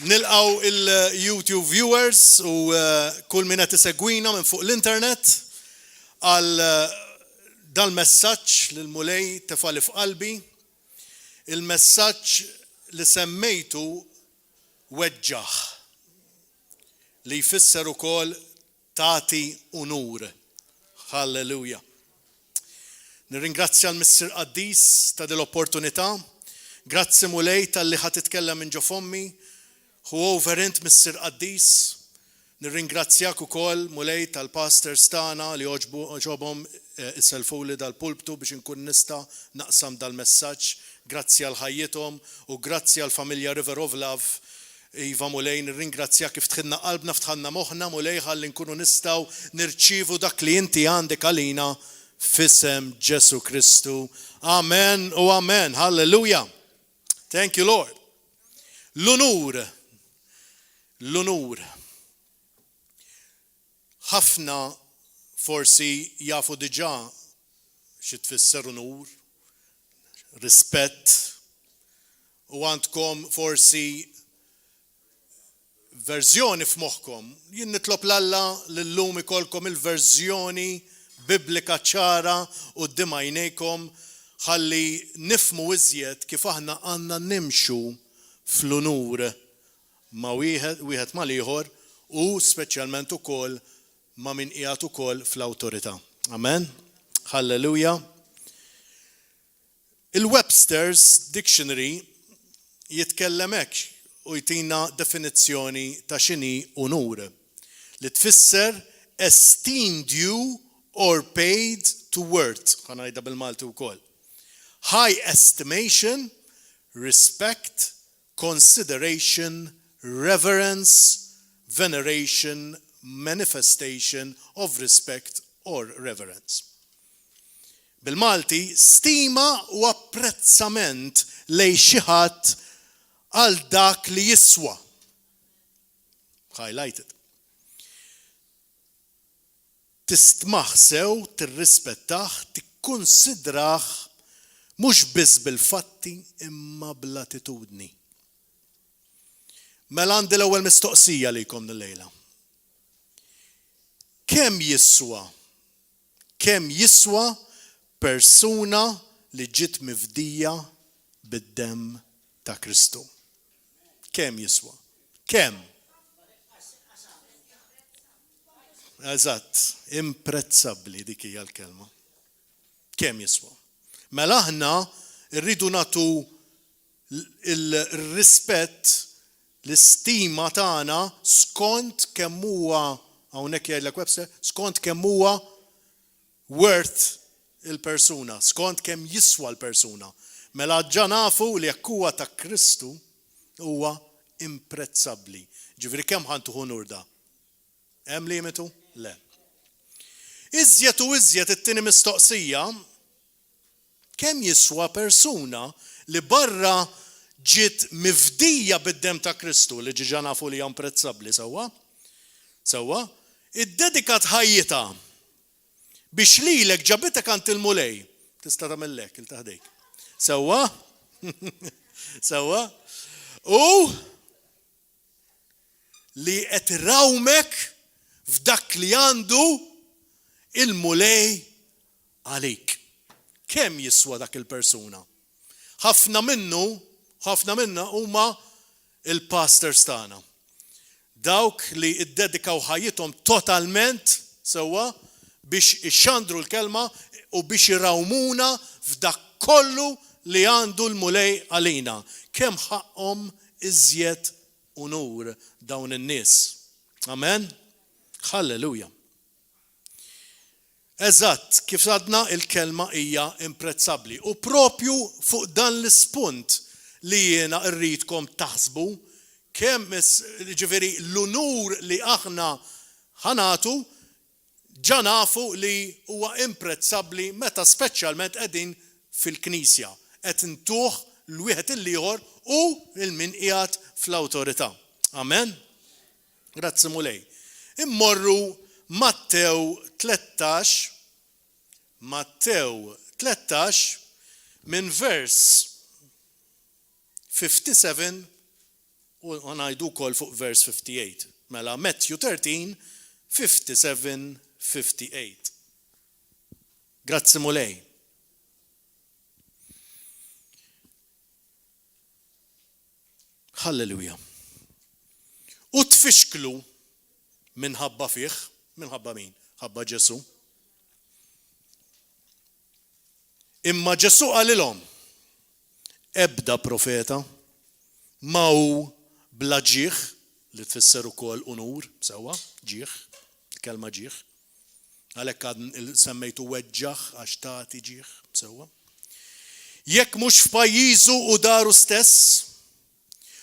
Nilqaw il-YouTube viewers u kull min qed isegwina minn fuq l-internet għal dal-messaġġ lil mulej tifali f'qalbi. Il-messaġġ li semmejtu weġġaħ li jfisser ukoll tagħti unur. Halleluja. Nirringrazzja l-Mister Qaddis ta' dil-opportunità. Grazzi mulej tal-li ħad titkellem minn ġo fommi. Overint Mister Qaddis. Nirringrazzjak ukoll mulej tal-pastors tagħna li ġobhom iselfuli dal-pulptu biex inkun nista' naqsam dal-messaġġ. Grazzi għal ħajjithom u grazzi għal familja River of Love. Iva mulej, nirringrazzjak kif tħinna qalbna ftħanna moħħna mulej ħalli nkunu nistgħu nirċievu dak li inti għandek għalina f'isem Ġesu Kristu. Amen u amen. Halleluja. Thank you, Lord. L-unur. Ħafna forsi jafu diġà xi tfisser unur, rispett, u għandkom forsi verżjoni f'moħħkom. Jien nitlob l-Alla lillum ikolkom il-verżjoni biblika ċara quddiem għajnejkom ħalli nifhmu iżjed kif aħna għandna nimxu fl-unur ma' wieħed mal ieħor u speċjalment ukoll ma' min qiegħed ukoll fl-awtorità. Amen. Halleluja. Il-Webster's Dictionary jitkellem hekk u jtina definizzjoni ta' x'inhi unur li tfisser esteemed you or paid to worth. Ħanajda bil-Malti wkoll. High estimation, respect, consideration, reverence, veneration, manifestation of respect or reverence. Bil-Malti, stima u apprezzament lejn xi ħadd għal dak li jiswa. Highlighted. Tistmaħ sew, tirrispettaħ, tikkunsidraħ mhux biss bil-fatti imma bl-attitudni. Mela għandi l-ewwel mistoqsija lejkom lejla. Kemm jiswa persuna li ġiet mifdija bid-demm ta' Kristu? Kemm jiswa? Kemm? Eżatt, imprezzabbli dik hija l-kelma. Kemm jiswa? Mela aħna rridu nagħtu il-rispett, l-istima tagħna skont kemm huwa hawnhekk jgħidlek Webster, skont kemm huwa worth il-persuna, skont kemm jiswa l-persuna. Mela ġa nafu li jekk huwa ta' Kristu huwa imprezzabbli. Ġifieri kemm ħantuħu nur da? Hemm limitu? Le. Iżjed u iżjed it-tieni mistoqsija, kemm jiswa persuna li barra ġiet mifdija bid-demm ta' Kristu li ġiġa nafu li hija imprezzabbli sewwa? Sewwa? Iddedikat ħajjita biex lilek ġabitek għand il-mulej. Tista' tagħmellek il-taħdejk. Sewwa? Sewwa? U li qed irawmek f'dak li għandu il-mulej għalik. Kemm jiswa dak il-persuna? Ħafna minna huma il-pastors tagħna. Dawk li iddedikaw ħajjithom totalment sewwa biex ixxandru l-kelma u biex irawmuna f'dak kollu li għandu l-mulej għalina. Kemm ħaqhom iżjed unur dawn in-nies. Amen? Halleluja. Eżatt, kif għadna il-kelma hija imprezzabbli. U propju fuq dan l-ispunt li jiena rridkom taħsbu kemm ġifieri l-unur li aħna ħanatu ġa nafu li huwa imprezzabbli meta speċjalment qegħdin fil-Knisja. Qed intuh l-wieħed il-ieħor u l-min qiegħed fl-awtorità. Amen? Grazzi mulej. Immorru Mattew 13 minn vers 57 U ngħidu wkoll fuq verse 58. Mela Matthew 13, 57, 58. Grazzi mulej. Halleluja. U tfixklu minħabba fih, minħabba min? Ħabba Ġesu. Imma Ġesu qalilhom, ebda profeta ma hu bla ġieħ, li tfisser ukoll unur, sewwa, ġieħ, kelma ġieħ. Għalhekk għad semmejtu weġġaħ għax tagħti ġieħ, sewwa. Jekk mhux f'pajjiżu u daru stess,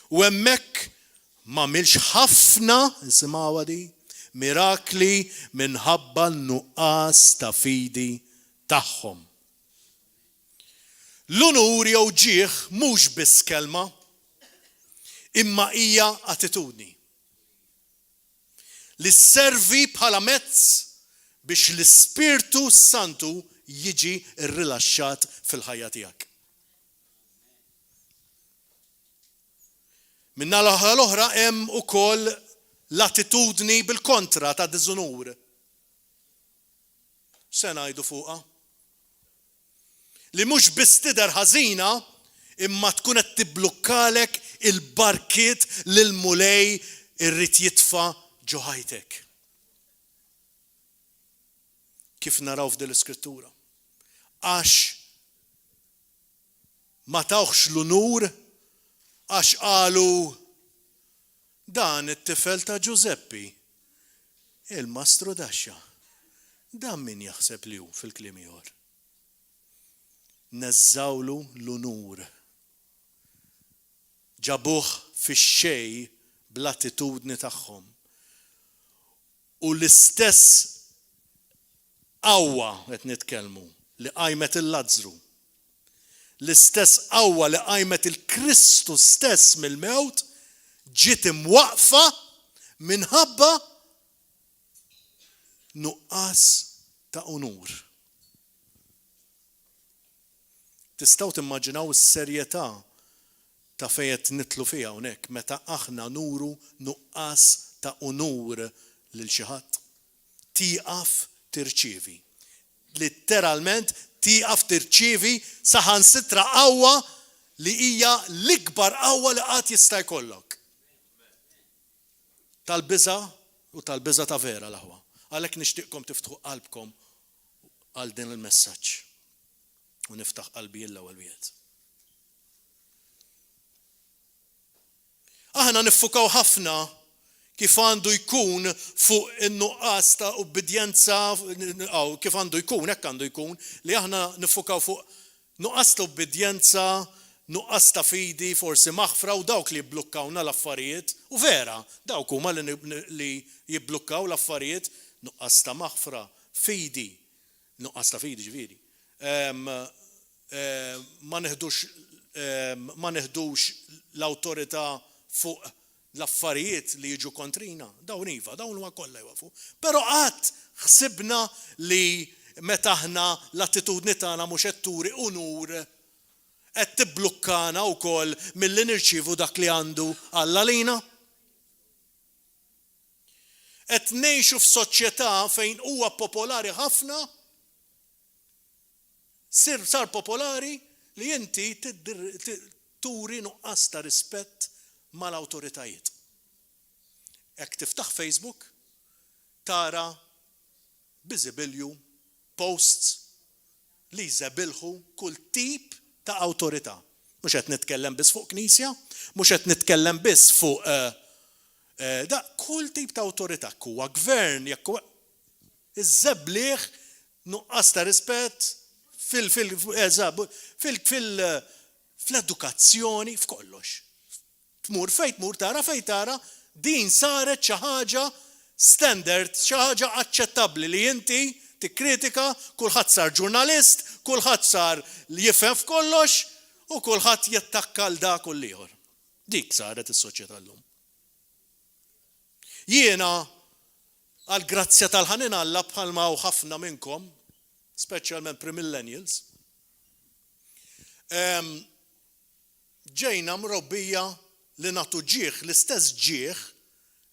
u hemmhekk m'għamilx ħafna, isimgħuha di, mirakli minħabba n-nuqqas ta' fidi tagħhom. L-unur jew ġieħ mhux biss kelma, imma hija attitudni li sservi bħala mezz biex l-Ispirtu Santu jiġi rrilaxxat fil-ħajja tiegħek. Minna l-oħra hemm ukoll l-attitudni bil-kontra ta' diżunur. Se ngħidu fuqha? Li mhux biss tidher ħażina, imma tkun qed tibblukkalek il-barkiet li l-mulej irrid jitfa' ġo ħajtek. Kif naraw f'din l-Iskrittura? Għax ma tawx l-unur, għax qalu dan it-tifel ta' Giuseppi, il-Mastru Daxxa, dan min jaħseb li hu fil-kliem ieħor. Neżżawlu l-unur. Ġabuh fix-xejn bl-attitudni tagħhom. U l-istess qawwa qed nitkellmu li qajmet il-Lażru. L-istess qawwa li qajmet il-Kristu stess mill-mewt ġiet imwaqfa minħabba nuqqas ta' unur. Tistgħu timmaġinaw is-serjetà ta' fejn qed nitlu fiha hawnhekk meta aħna nuru nuqqas ta' unur lil xi ħadd. Tieqaf tirċievi. Litteralment tieqaf tirċievi saħansitra qawwa li hija l-ikbar qawwa li qatt jista' jkollok. Tal-biża' u tal-biża' ta' vera l-aħwa. Għalhekk nixtieqkom tiftħu qalbkom għal din il-messaġġ. U niftaħ qalbi l-ewwel wieħed. Aħna niffukaw ħafna kif għandu jkun fuq in-nuqqas ta' ubbidjenza, kif għandu jkun, hekk għandu jkun, li aħna niffukaw fuq nuqqas ta' ubbidjenza, nuqqas ta' fidi, forsi maħfra u dawk li jibblukkawna l-affarijiet, u vera, dawk huma li jibblukkaw l-affarijiet, nuqqas ta' maħfra, fidi, nuqqas ta' fidi ġifieri. Ma neħdux l-awtorità fuq l-affarijiet li jiġu kontrina, dawn iva, dawn huma kollha jwafu. Però qatt ħsibna li meta aħna l-attitudni tagħna mhux qed turi unur qed tibblukkana wkoll milli nirċievu dak li għandu Alla lina. Qed ngħixu f'soċjetà fejn huwa popolari ħafna, sar popolari li inti turi nuqqas ta' rispett mal-awtoritajiet. Jekk tiftaħ Facebook, tara biżibilju, posts li jżebilħu kull tip ta' awtorità. Mhux qed nitkellem biss fuq knisja, mhux qed nitkellem biss fuq kull tip ta' awtorità, huwa gvern, jekk huwa iżżebbliħ nuqqas ta' rispett fil-edukazzjoni, f'kollox. Tmur fejn tmur tara fejn tara, din saret xi ħaġa standard, xi ħaġa aċċettabbli li inti tikkritika, kulħadd sar ġurnalist, kulħadd sar li jifhem f'kollox u kulħadd jattakka l dak u l-ieħor. Dik saret is-soċjetà llum. Jiena għal grazzja tal-ħanin Alla bħalma u ħafna minnkom, speċjalment pre-millennials, ġejna mrobbija li nagħtu ġieħ, l-istess ġieħ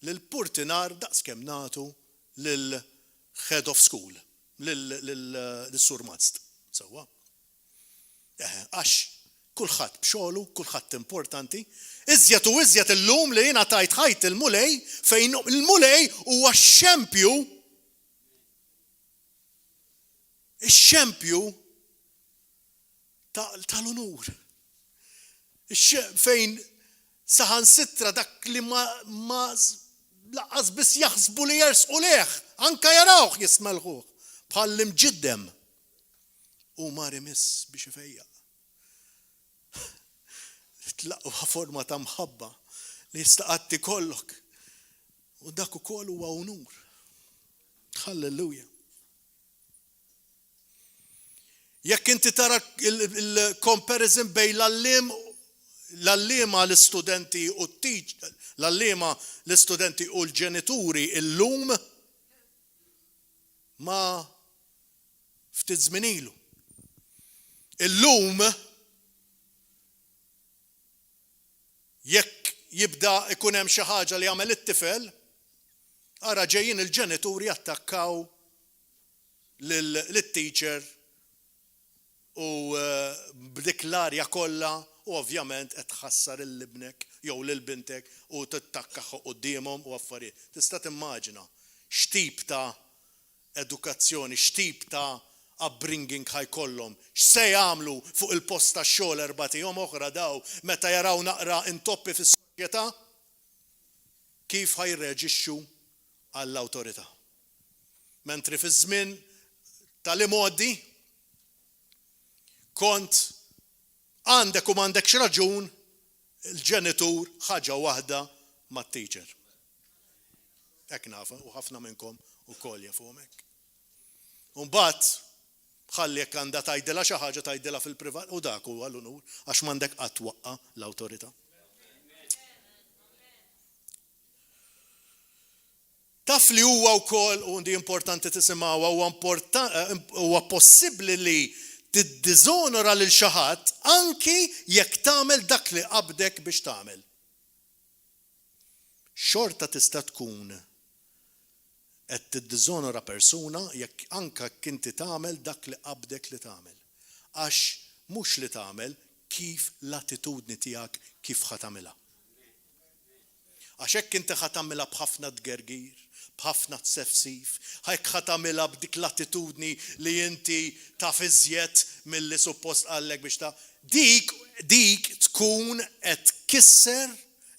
lill-purtinar daqskemm nagħtu lill-head of school, lill-sur Mazd. Sewwa. Għax kulħadd b'xogħlu, kulħadd importanti. Iżjed u iżjed illum li jiena tajt ħajt il-mulej fejn il-mulej huwa x-xempju ix-xempju tal-unur. Fejn saħansitra dak li ma laqqas biss jaħsbu li jersqu leħ, anka jarawh jismelħuh bħal l-imġiddem u ma rimiss biex ifejjaq. Tlaqwa forma ta' mħabba li jistaqatti kollok u dak ukoll huwa unur. Halleluja. Jekk inti tara il-comparison bejn l-allima l-istudenti u l-allima l-istudenti u l-ġenituri illum ma ftit żmien ilu. Illum jekk jibda ikun hemm xi ħaġa li jagħmel it-tifel, ara ġejjin il-ġenituri attakkaw lit-teacher u b'dik l-arja kollha u ovvjament qed tħassar il-libnek jew lil-bintek u tittakkaħ qudiemhom u affarijiet. Tista' timmaġina x'tip ta' edukazzjoni, x'tip ta' upbringing ħajkollhom, x'se jagħmlu fuq il-post tax-xogħol erba' tiem oħra daw meta jaraw naqra intoppi fis-soċjetà, kif ħajreġixxu għall-awtorità. Mentri fiż-żmien tal-imoddi kont għandek u m'għandekx raġun il-ġenitur ħaġa waħda mat-teacher. Hekk nafa u ħafna minnkom ukoll jafuhom hekk. U mbagħad ħalli jekk għandha tgħidilha xi ħaġa tgħidilha fil-privat u dak huwa l-unur għax m'għandek qatt waqqa l-awtorità. Taf li huwa wkoll u di importanti tisimgħuha huwa possibbli li tiddiżonora lil xi ħadd anki jekk tagħmel dak li qabdek biex tagħmel. Xorta tista' tkun qed tiddiżonora persuna jekk anke inti tagħmel dak li qabdek li tagħmel. Għax mhux li tagħmel kif l-attitudni tiegħek kif ħa tagħmilha. Għax hekk inti ħa tagħmilha b'ħafna tgergir, b'ħafna tsefsif, ħajk ħa tagħmilha b'dik l-attitudni li inti taf iżjed milli suppost qallek biex ta' dik tkun qed kisser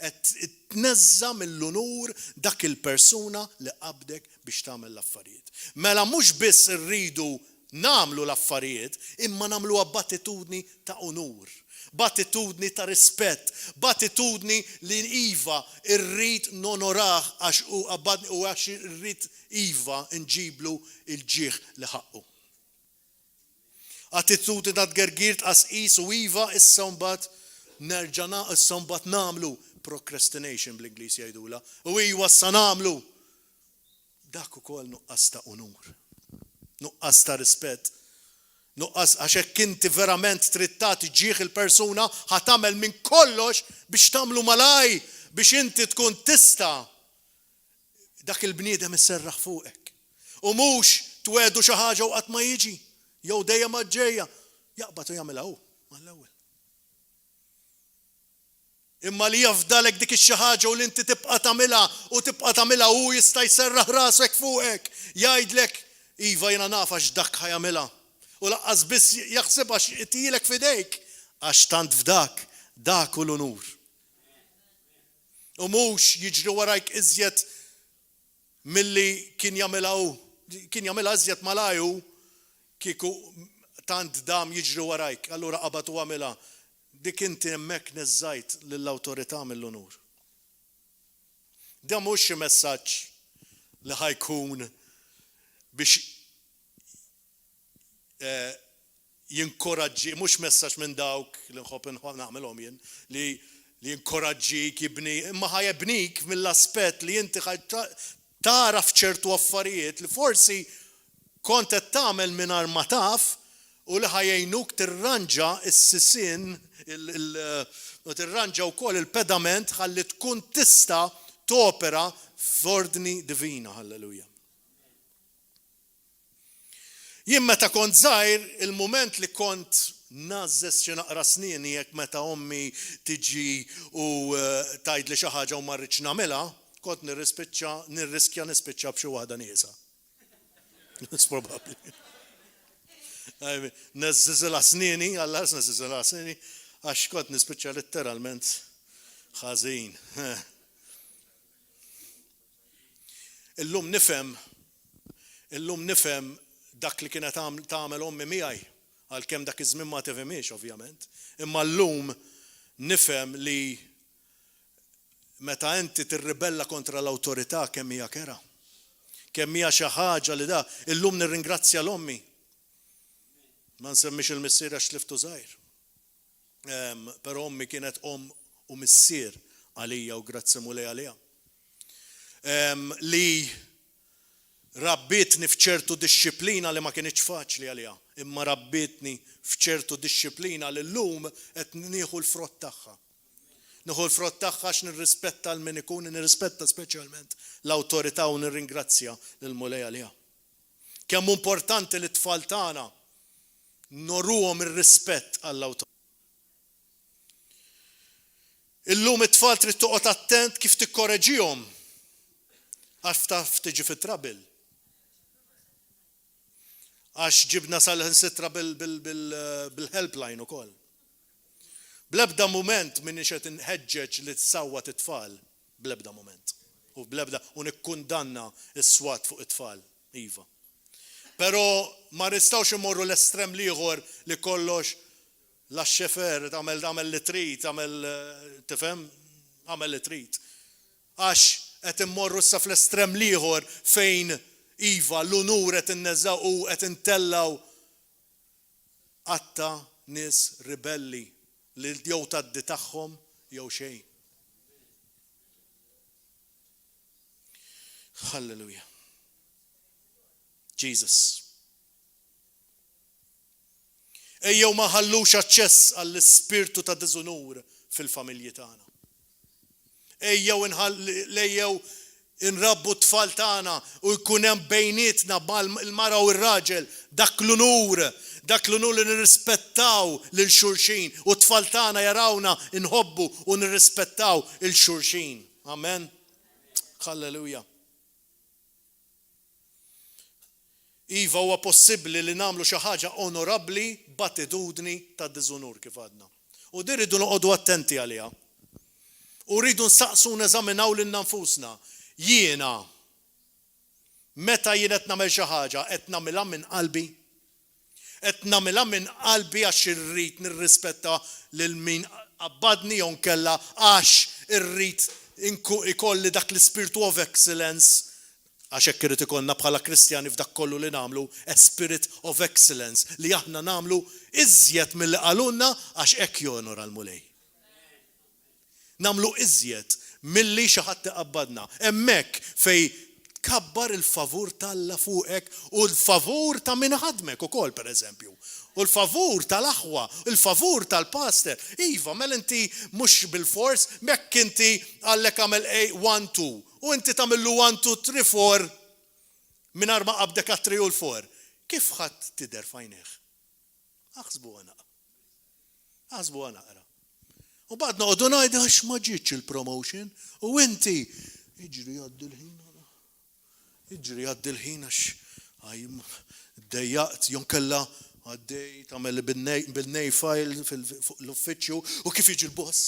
qed tneżża mill-unur dak il-persuna li qabdek biex tagħmel l-affarijiet. Mela mhux biss irridu nagħmlu l-affarijiet, imma nagħmluha b'attitudni ta' unur, b'attitudni ta' rispett, b'attitudni li iva irrid nonorah għax irrid iva nġiblu il-ġieħ li ħaqqu. Attitudni ta' tgergir tqasqis u iva issa mbagħad nerġa' issa mbagħad nagħmlu procrastination bl-Ingliż jgħidula. U iwa issa nagħmlu. Dak ukoll nuqqas ta' unur. Nuqqas ta' rispett. Nuqqas għax hekk inti verament trid tagħti ġieħ il-persuna ħa tagħmel minn kollox biex tagħmlu malaj biex inti tkun tista' dak il-bniedem isserraħ fuqek. U mhux twedu xi ħaġa u qatt ma jiġi. Jew dejjem ġejja. Jaqbad u jagħmilha hu mal-ewwel. Imma li jafdalek dik ix-xi ħaġa u li inti tibqa' tagħmilha u jista' jserraħ rasek fuqek. Jgħidlek iva jiena naf għax dak ħajamilha. U laqqas biss jaħseb għax itilek f'idejk għax tant f'dak dak hu l-unur. U mhux jiġri warajk iżjed milli kien jagħmilha hu. Kien jagħmilha iżjed malaj hu kieku tant dam jiġri warajk. Allura qabad u għamilha. Dik inti hemmhekk neżżajt lill-awtorità mill-unur. Da mhux xi messaġġ li ħajkun biex jinkoraġġi, mhux messaġġ minn dawk li nħobb nagħmelhom jien li jinkoraġġik jibni, imma ħajebnik mill-aspett li inti tara f'ċertu affarijiet li forsi kont qed tagħmel mingħajr ma taf u li ħajjejnuk tirranġa s-sisien tirranġa wkoll il-pedament ħalli tkun tista' topera f'ordni divina, halleluja. Jien meta kont żgħir, il-mument li kont nażżes xi naqra snieni jekk meta ommi tiġi u tgħidli xi ħaġa u ma rridx nagħmilha, kont nirriskja nispiċċa b'xi waħda nieqsa. It's probably. Neżżiżilha snieni, Alla neżżiżilha snieni, għax kont nispiċċa letteralment ħażin. Illum nifhem dak li kienet tagħmel ommi miegħi, għalkemm dak iż-żmien ma tifhimiex ovvjament. Imma llum nifhem li meta inti tirribella kontra l-awtorità kemm hija kera. Kemm hija xi ħaġa li da, illum nirringrazzja l-ommi. Ma nsemmix il-missier għax tliftu żgħir. Però ommi kienet u missier għalija u grazzi mulej għalija. Li rabbietni f'ċertu dixxiplina li ma kienx faċli għalija, imma rabbietni f'ċertu dixxiplina li llum qed nieħu l-frott tagħha. Nieħu l-frott tagħha għax nirrispetta l-min ikun, nirrispetta speċjalment l-awtorità u nirringrazzja lil mulej għalija. Kemm importanti li t-tfal tagħna norruhom ir-rispett għall-awtorità. Illum it-tfal trid toqgħod attent kif tikkoreġihom għax taf tiġi fit-trabil. Għax ġibna sal-ħinsitra bil-helpline ukoll. Bl-ebda mument minniex qed inħeġġeġ li tsawwa it-tfal, bl-ebda mument. U nikkundanna s-swat fuq it-tfal, iva. Però ma nistgħux immorru l-estrem ieħor li kollox lax-xefer tagħmel li trid, tifhem? Għamel li trid. Għax qed immorru issa fl-estrem ieħor fejn iva l-unur qed inneżaw u qed intellaw qatta nies ribelli li jew tgħaddi tagħhom jew xejn. Halleluja. Jesus. Ejjew ma ħallux aċċess għall-ispirtu ta' diżunur fil-familji tagħna. Ejjew inrabbu t-tfal tagħna u jkun hemm bejnietna il-mara u r-raġel dak l-unur li nirrispettaw lil xulxin u t-tfal tagħna jarawna inħobbu u nirrispettaw il-xulxin. Amen. Halleluja. Iva huwa possibbli li nagħmlu xi ħaġa onorabbli b'attitudni ta' diżunur kif għadna. U din irridu noqogħdu attenti għaliha. U rridu nsaqsu neżaminaw lil nfusna. Jiena meta jien qed nagħmel xi ħaġa qed nagħmilha minn qalbi. Qed nagħmilha minn qalbi għax irrid nirrispetta lil min qabbadni jew nkella għax irrid ikolli dak l-spiritu of excellence. Għax hekk irid ikollna bħala Kristjani f'dak kollu li nagħmlu a spirit of excellence li aħna nagħmlu iżjed milli qalulna għax hekk jonora l-mulej. Nagħmlu iżjed milli xi ħadd iqabbadna. Hemmhekk fejn kabbar il-favur tal-Alla fuqek u l-favur ta' min ħadmek ukoll pereżempju. U l-favur tal-aħwa, il-favur tal-pastor. Iva, mela inti mhux bil-fors, mekk inti għallek għamel 1, 2. U inti tagħmillu 1, 2, 3, 4 mingħajr ma qabdek għat-3 u l-4. Kif ħadd tidher f'għajnejh? Aħsbu naqra. U bad noqogħdu ngħidu għax ma ġietx il-promotion u inti jiġri għaddi l-ħin għax dejjaqt jon kella għaddej tagħmel bil-nej file fl-uffiċċju u kif jiġi l-boss.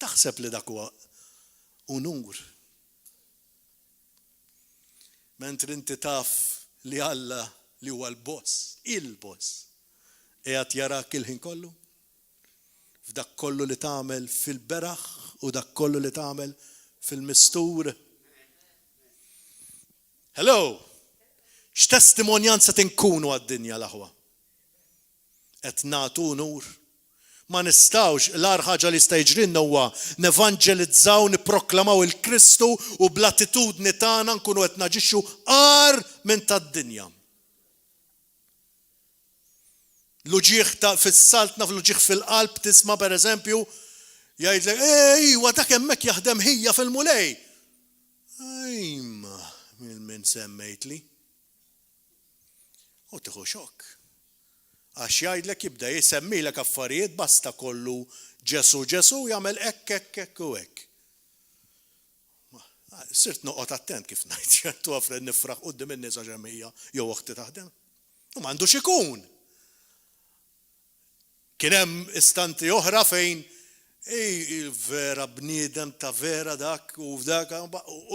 Taħseb li dak huwa unur. Mentri inti taf li Alla li huwa l-boss, il-boss, qiegħed jarak il-ħin kollu? F'dak kollu li tagħmel fil-beraħ u dak kollu li tagħmel fil-mistur. Hello! X'testimonjanza tinkunu għad-dinja l-aħwa? Qed nagħtu nur. Ma nistgħux l-ar ħaġa li jista' jiġrilna huwa nevanġelizzaw, nipproklamaw il-Kristu u bl-attitudni tagħna nkunu qed naġixxu qar minn tad-dinja. L-uġieħ fis-saltna fl-uġieħ fil-qalb tisma' pereżempju jgħidlek ejwa dak hemmhekk jaħdem ħija fil-mulej. Ajma min semmejtli. U tieħu xokk. Għax jgħidlek jibda jsemmilek affarijiet basta kollu Ġesu jagħmel hekk u hekk. Sirt noqgħod attent kif ngħid, ċertu għafred nifraħ quddiem in-nies għax hemm hija jew oħti taħdem. U m'għandux ikun. Kien hemm istanti oħra fejn vera bniedem ta' vera dak u f'dak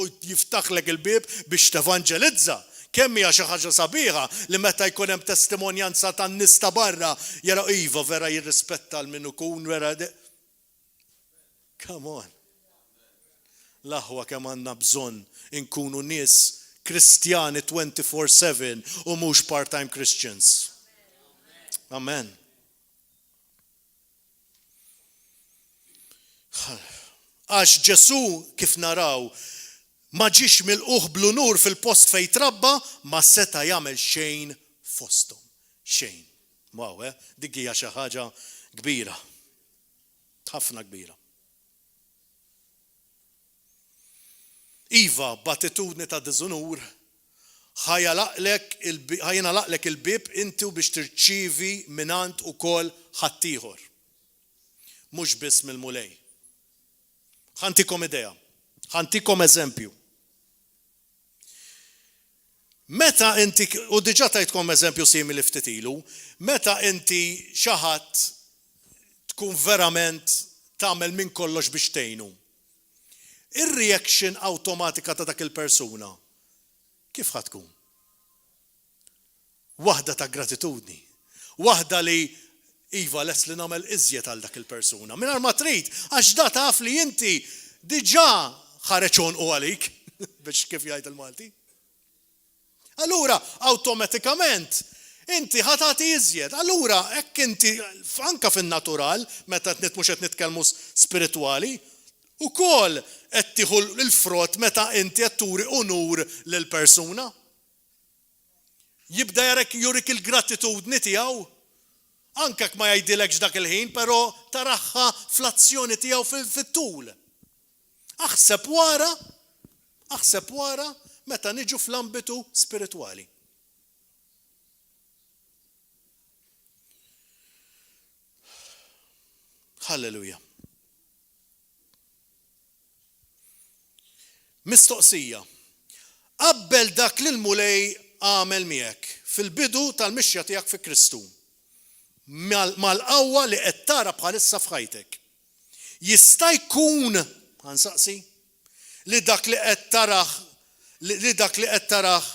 u jiftaħlek il-bieb biex tevanġelizza. Kemm hija xi ħaġa sabiħa li meta jkun hemm testimonjanza tan-nies ta' barra jara iva vera jirrispetta l min ikun vera. Come on. L-aħwa kemm għandna bżonn inkunu nies Kristjani 24/7 u mhux part-time Christians. Amen. Għax Ġesu kif naraw ma ġiex milquh bl-unur fil-post fejn trabba ma seta' jagħmel xejn fosthom. Xejn. Wow, dik hija xi ħaġa kbira. Ħafna kbira. Iva, b'attitudni ta' diżunur, ħajnalaqlek il-bib inti biex tirċievi minant ukoll ħaddieħor. Mhux biss mill-mulej. Ħantikom idea, ħantikom eżempju. Meta inti, u diġà tajtkom eżempju simili ftit ilu, meta inti xi ħadd tkun verament tagħmel minn kollox biex tgħinu. Ir-reaction awtomatika ta' dak il-persuna kif ħad tkun? Waħda ta' gratitudni. Waħda li iva les li nagħmel iżjed għal dak il-persuna. Mingħajr ma trid għax da taf li inti diġà ħareġ u għalik biex kif jgħid il-Malti. Allura awtomatikament inti ħatati iżjed. Allura hekk inti anke fin-natural meta mhux qed nitkellmu spiritwali ukoll qed tieħu l-frott meta inti qed turi unur lill-persuna. Jibda jurik il-gratitudni tiegħu. Anke ma jgħidilekx dak il-ħin, però taraħħa fl-azzjoni tiegħu fit-tul. Aħseb wara meta niġu fl-ambitu spiritwali. Halleluja. Mistoqsija. Qabbel dak li l-mulej għamel miegħek fil-bidu tal-mixja tiegħek fi Kristu. Mal-qawwa li qed tara bħalissa f'ħajtek. Jista' jkun, ħansaqsi, li dak li qed taraħ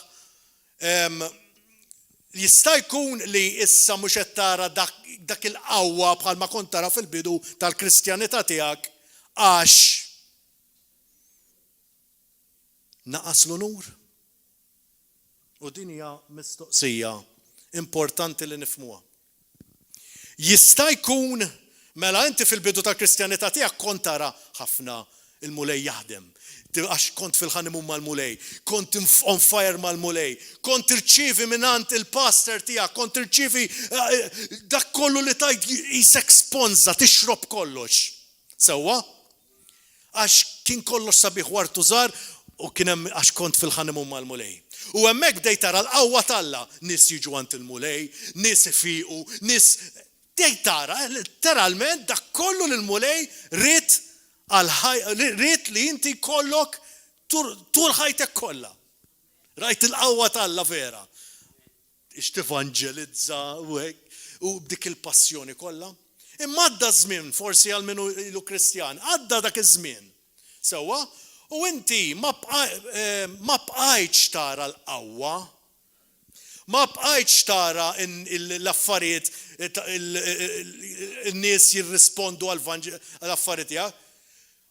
jista' jkun li issa mhux qed tara dak il-qawwa bħalma kont tara fil-bidu tal-Kristjanità tiegħek għax naqas l-unur. U din hija mistoqsija importanti li nifhmuha. Jista' jkun mela inti fil-bidu tal-Kristjanità tiegħek kont tara ħafna il-mulej jaħdem. Għax kont fil-ħanimum mal-mulej, kont on fire mal-mulej, kont tirċievi minant il-pastor tiegħek, kont tirċievi dak kollu li tajt jisek sponza, tixrob kollox. Sewwa? Għax kien kollox sabiħ wartu żgħar u kien hemm għax kont fil-ħanimum mal-mulej. U hemmhekk dej tara l-qawwa talla, nies jiġu għand il-mulej, nies ifiqu, nies dej tara, literalment dak kollu l-mulej rrit li inti kollok tul ħajtek kollha. Rajt il-qawwa talla vera. Ix tivanġelizza u b'dik il-passjoni kollha. Imma għadda żmien, forsi għal minu ilu Kristjan, għadda dak iż-żmien. Sewwa, u inti ma bqajtx tara l-qawwa, ma bqajtx tara l-affarijiet in-nies jirrispondu għall-affarijiet tiegħek.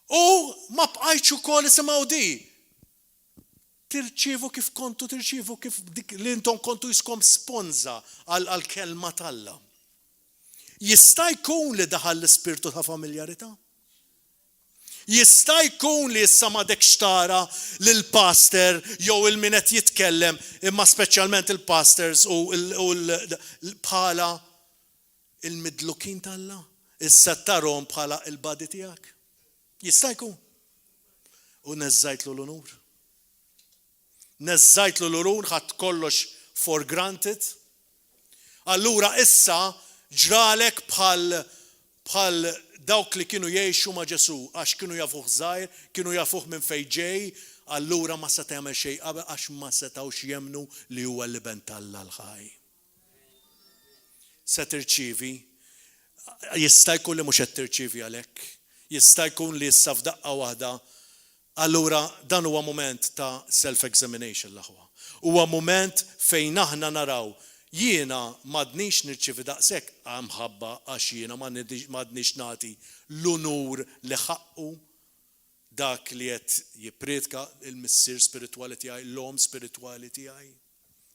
U ma bqajtx ukoll isimgħu di. Tirċievu kif kontu tirċievu kif dik li intom kontu jiskom sponza għall-kelma talla. Jista' jkun li daħal l-ispirtu ta' familjarità? Jista' jkun li issa ma dekx tara lill-pastor jew il-min qed jitkellem imma speċjalment il-pastors u bħala il-midlukin tal-Alla, issa tarhom bħala il-body tiegħek. Jista' jkun. U neżżajtlu l-unur. Neżżajtlu l-unur ħadd kollox for granted. Allura issa ġralek bħal dawk li kienu jgħixu ma' Ġesu għax kienu jafuh żgħir, kienu jafuh minn fejn ġej, allura ma seta' jagħmel xejn qabel għax ma setgħux jemmnu li huwa l-liben tal-Alla l-ħaj. Se tirċievi, jista' jkun li mhux qed tirċievi għalhekk, jista' jkun li issa f'daqqa waħda, allura dan huwa mument ta' self-examination l-aħwa. Huwa mument fejn aħna naraw jiena m'għadniex nirċievi daqshekk mħabba għax jiena m'għadniex nagħti l-unur li ħaqqu dak li qed jippredika il-missier spiritwali tiegħi, l-om spiritwali tiegħi.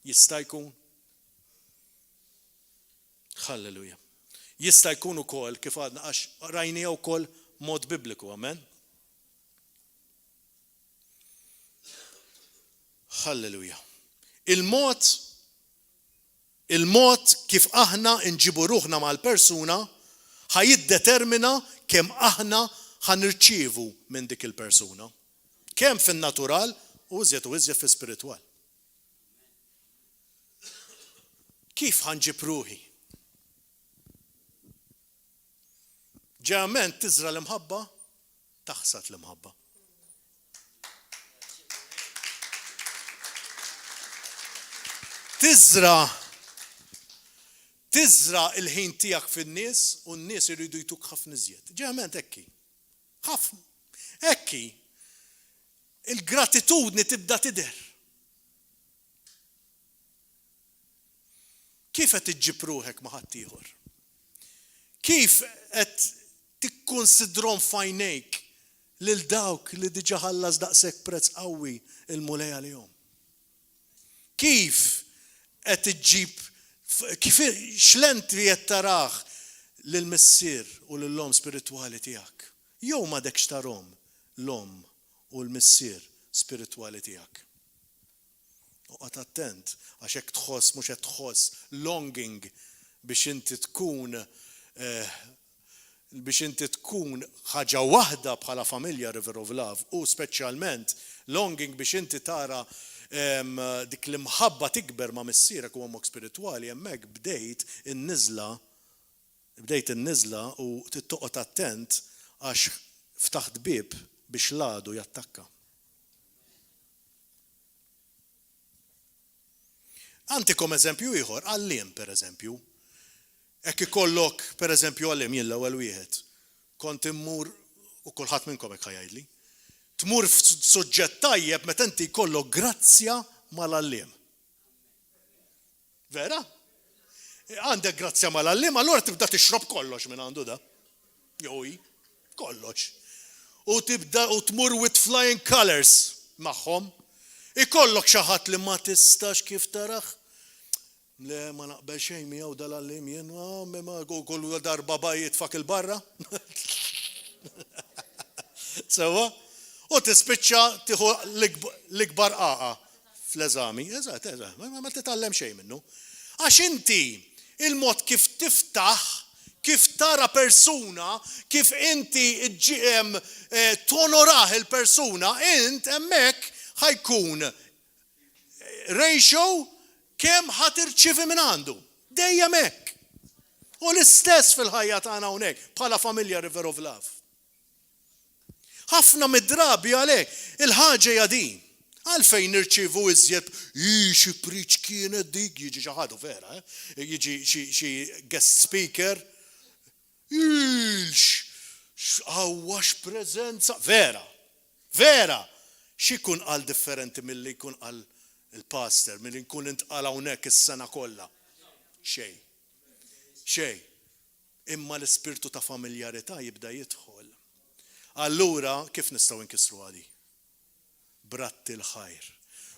Jista' jkun. Halleluja. Jista' jkun ukoll kif għadna għax rajnija wkoll mod bibliku, amen. Halleluja. Il-mod kif aħna nġibu ruħna mal-persuna ħajiddetermina kemm aħna ħanirċievu minn dik il-persuna. Kemm fin-natural u iżjed fis-spiritwal. Kif ħanġib ruħi? Ġeneralment tiżra l-imħabba, taħsad l-imħabba. Tiżra il-ħin tiegħek fin-nies u n-nies iridu jtuk ħafna iżjed. Ġeneralment hekk. ħafna. Hekk. Il-gratitudni tibda tidher. Kif qed iġġib ruħek ma' ħadd ieħor? Kif qed tikkunsidrhom f'għajnejk lil dawk li diġà ħallas daqshekk prezz qawwi il-mulej għalihom? Kif qed iġġib x'lenti qed tarah lill-missier u lill-om spiritwali tiegħek? Jew ma dekx tarhom l-om u l-missier spiritwali tiegħek. Oqgħod attent għax hekk tħoss mhux qed tħoss longing biex inti tkun ħaġa waħda bħala familja River of Love u speċjalment longing biex inti tara dik l-imħabba tikber ma' missierek u għamok spiritwali hemmhekk bdejt in-niżla u tittoqgħod attent għax ftaħt bib biex l-għadu jattakka. Antikom eżempju ieħor, għalliem pereżempju. Hekk ikollok pereżempju għalliem jien l-ewwel wieħed. Kont immur u kulħadd minnkom hekk ħajajdli. Tmur f'suġġett tajjeb meta inti jkollok grazzja mal-għalliem. Vera? Għandek grazzja mal-għalliem, allura tibda tixrob kollox minn għandu da. Jowi, kollox. U tibda u tmur with flying colors magħhom. Ikollok xi ħadd li ma tistax kif taraħ. Le ma naqbel xejn miegħu dal-għalliem jien ma kollu darba jitfak il-barra. Sewwa? U tispiċċa tieħu l-ikbar qaqa fl-eżami. Eżatt, ma titgħallem xejn minnu. Għax inti il-mod kif tiftaħ, kif tara persuna, kif inti tonoraħ il-persuna, int hemmhekk ħajkun ratio kemm ħatirċievi minn għandu. Dejjem hekk. U l-istess fil-ħajja tagħna hawnhekk bħala familja River of Love. Ħafna mid-drabi għalhekk il-ħaġa hija din. Għalfejn nirċievu iżjed xi preach kienet dik jiġi xi ħadu vera, jiġi xi guest speaker. Għawax preżenza. Vera. X'ikun qal differenti milli jkun qal il-pastor, milli nkun intqal hawnhekk is-sena kollha. Xejn. Imma l-ispirtu ta' familjarità jibda jidħol. Allura kif nistgħu nkissru għadi? Bratti l-ħajr.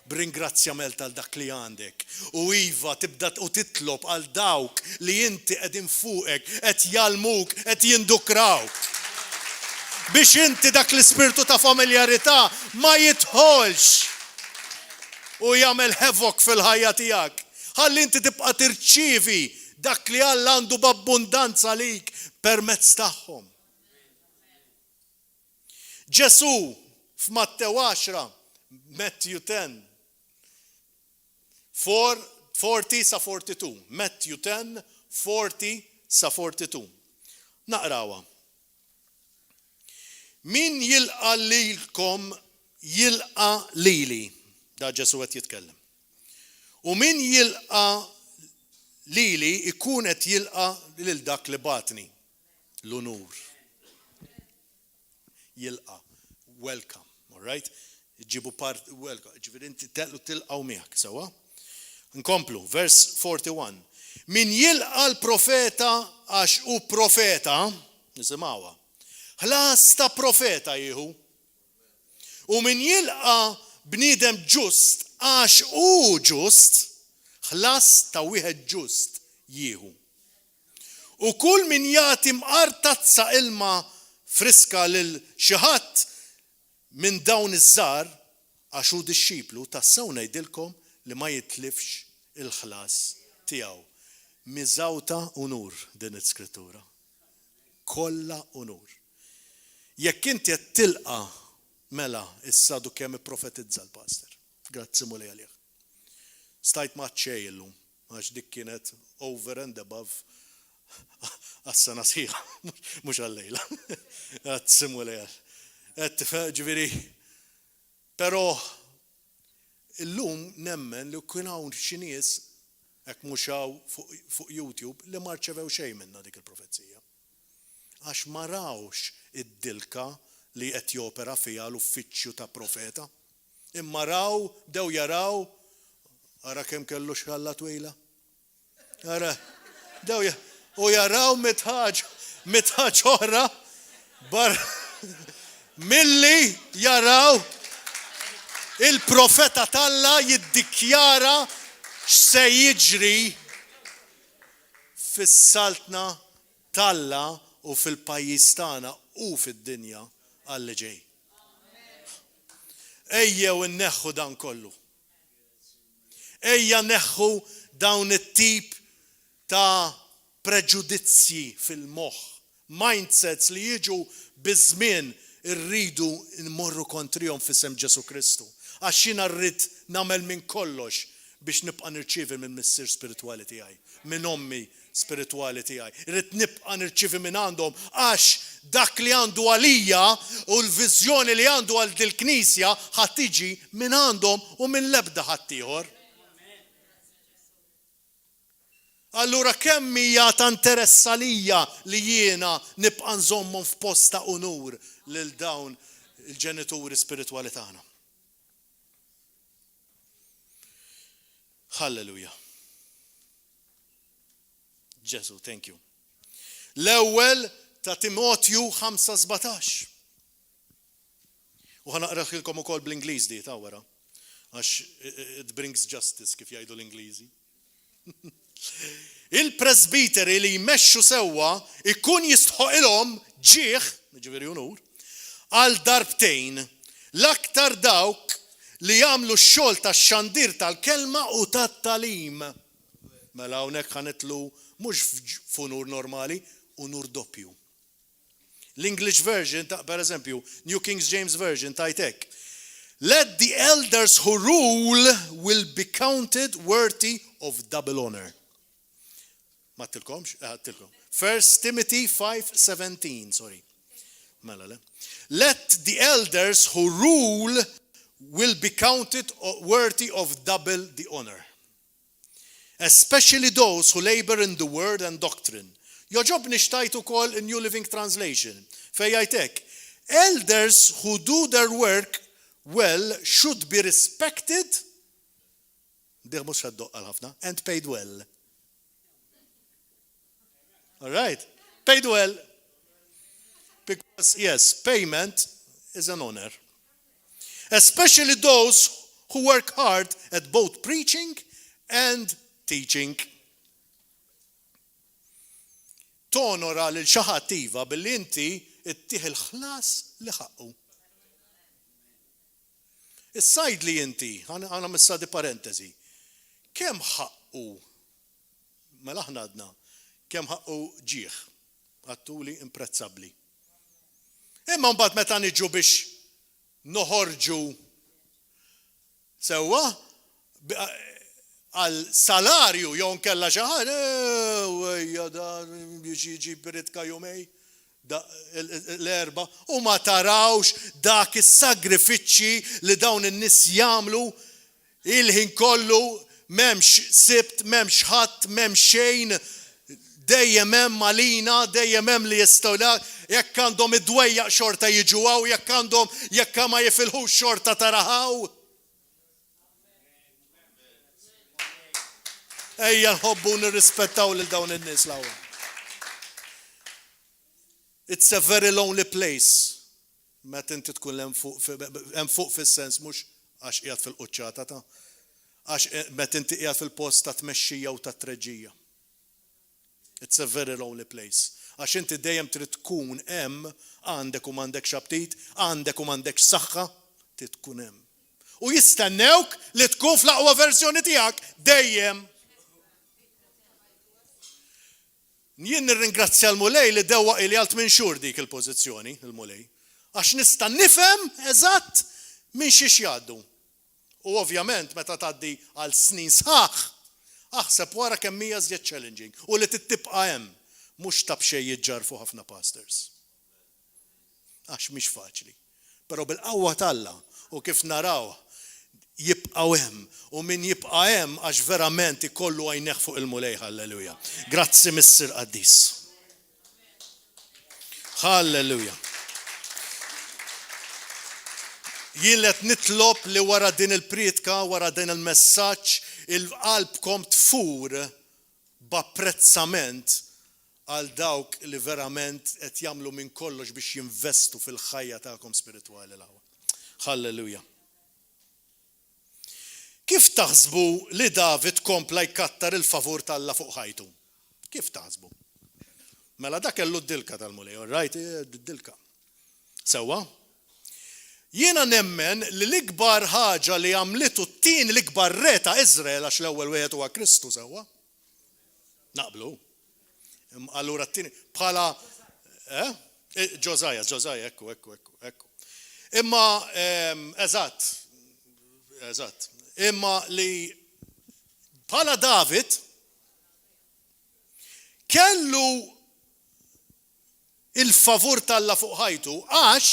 B'ringrazzjament għal dak li għandek. U iva tibda u titlob għal dawk li inti qegħdin fuqek, qed jalmuk, qed jindukrawk. Biex inti dak l-ispirtu ta' familjarità ma jidħolx u jagħmel havoc fil-ħajja tiegħek. Ħalli inti tibqa' tirċievi dak li Alla għandu b'abbundanza lik permezz tagħhom. Ġesu f'Mattew 10, Matthew 10, 40 sa 42. Matthew 10, 40 sa 42. Naqrawa. Min jilqa lilkom jilqa lili. Da Ġesu qed jitkellem. U min jilqa lili ikun qed jilqa lil dak li batni. L-unur. Jilqa. Welcome. All right? Ġibu part welcome. Ġifieri inti tilqgħu miegħek sewwa. Nkomplu, vers 41. Min jilqa l-profeta għax hu profeta, nisimgħuha. Ħlas ta' profeta jieħu. U min jilqa bniedem ġust għax hu ġust, ħlas ta' wieħed ġust jieħu. U kull min jagħti mqar tazza ilma friska lil xi ħadd minn dawn iż-żgħar għax hu dixxiplu tassew ngħidilkom li ma jitlifx il-ħlas tiegħu. Miżawta unur din is-Skrittura. Kollha unur. Jekk inti qed tilqa' mela issa du kemm ipprofetizza l-pastor. Grazzi mulej għalih. Stajt ma' ċej illum għax dik kienet over and above għas-sena sħiħa, mhux għal-lejla. Grazzi mulej għal. Ġifieri, però illum nemmen li kien hawn xi nies hekk mhux hawn fuq YouTube li ma rċevew xejn minnha dik il-profezija. Għax ma rawx id-dilka li qed jopera fiha l-uffiċċju ta' profeta. Imma raw, dew jaraw, ara kemm kellu xalla twila. Ara, dew u jaraw mitħaġ oħra bar milli jaraw il-profeta talla jiddikjara x'se jiġri fis-saltna talla u fil-pajjiż tagħna u fid-dinja għalli ġej. Ejjew inneħħu dan kollu. Ejja neħħu dawn it-tip ta' preġudizzji fil-moħħ, mindsets li jiġu biż-żmien irridu nmorru kontrihom f'isem Ġesu Kristu. Għax jiena rrid nagħmel minn kollox biex nibqa' nirċievi minn missier spiritwali tiegħi, minn ommi spiritwali tiegħi. Irrid nibqa' nirċievi minn għandhom għax dak li għandu għalija u l-viżjoni li għandu għal dil-Knisja ħadd tiġi minn għandhom u minn l-ebda ħadd ieħor. Allura kemm hija ta' interess għalija li jiena nibqa' nżommhom f'post ta' unur lil dawn il-ġenituri spiritwali tagħna. Hallelujah. Ġesu, thank you. L-ewwel ta' Timotju 5:17. U ħanaqraħilkom ukoll bl-Ingliż di ta' wara. Għax it brings justice kif jgħidu l-Ingliżi. Il-presbiteri li jmexxu sewwa ikun jistħoqilhom ġieħ, ġifieri unur, għal darbtejn l-aktar dawk li jagħmlu x-xogħol tax-xandir tal-kelma u tat-talim. Mela hawnhekk ħanitlu mhux f'unur normali, unur doppju. L-English version, pereżempju, New King James Version tajtek. Let the elders who rule will be counted worthy of double honor. Ma tilkomx? Tilkom. 1 Timothy 5:17, sorry. Mela le. Let the elders who rule will be counted worthy of double the honor. Especially those who labor in the word and doctrine. Joġobni xtajt ukoll in New Living Translation. Fej jgħidlek, elders who do their work well should be respected, and paid well. All right? Paid well. Because, yes, payment is an honor. Especially those who work hard at both preaching and teaching. Tonora lil xi ħadd iva billi inti ittieħ il-ħlas li ħaqqu. Issajd li inti, għana missa di parentesi, kemm ħaqqu mela aħna għadna kemm ħaqqu ġieħ għattuli imprezzabbli. Imma mbagħad meta niġu biex noħorġu sewwa għal salarju jew nkella xi ħaġa ejja da jiġi biritka jumej l-erba u ma tarawx dak is-sagrifiċċji li dawn in-nies jagħmlu il-ħin kollu m'hemmx sibt, m'hemmx ħadd, m'hemm xejn, dejjem hemm malina, dejjem hemm li jistgħu jekk għandhom id-dwejjaq xorta jiġu hawn, jekk ma jifilħux xorta taraħaw. Ejja nħobbu nirrispettaw lil dawn in-nies l-ewwel. It's a very lonely place. Meta inti tkun hemm fuq fis-sens mhux għax qiegħed fil-quċċata ta' għax meta inti qiegħed fil-post ta' tmexxija u ta' treġija. It's a very lonely place. Għax inti dejjem trid tkun hemm għandek u m'għandekx aptit, għandek u m'għandekx saħħa, trid tkun hemm. U jistennewk li tkun fl-aqwa verżjoni tiegħek dejjem. Jien nirringrazzja l-Mulej li dewwaq li għalt minn xhur dik il-pożizzjoni, il-Mulej. Għax nista' nifhem eżatt minn xiex jgħaddu. U ovvjament meta tgħaddi għal snin sħaħ, aħseb wara kemm hija żjed challenging u li tibqa' hemm mhux ta' b'xejn jiġġarfu ħafna pastors. Għax mhix faċli. Però bil-qawwa t'Alla u kif naraw jibqaw hemm u min jibqa' hemm għax verament ikollu għajneħ fuq il-Mulej, halleluja. Grazzi Mister Qaddis. Halleluja. Jien qed nitlob li wara din il-priedka, wara din il-messaġġ, il-qalbkom tfur b'apprezzament għal dawk li verament qed jagħmlu minn kollox biex jinvestu fil-ħajja tagħkom spiritwali l-ewwel. Halleluja. Kif taħsbu li David kompla jkattar il-favur tal-Alla fuq ħajtu? Kif taħsbu? Mela dak kellu d-dilka tal-Mulej, right? D-dilka. Sewwa? Jiena nemmen li l-ikbar ħaġa li għamlitu t-tieni l-ikbar re ta' Iżrael għax l-ewwel wieħed huwa Kristu sewwa. Naqblu. Allura t-tieni bħala Ġożaja, ekku. Imma eżatt. Imma li bħala David kellu il-favur tal-Alla fuq ħajtu għax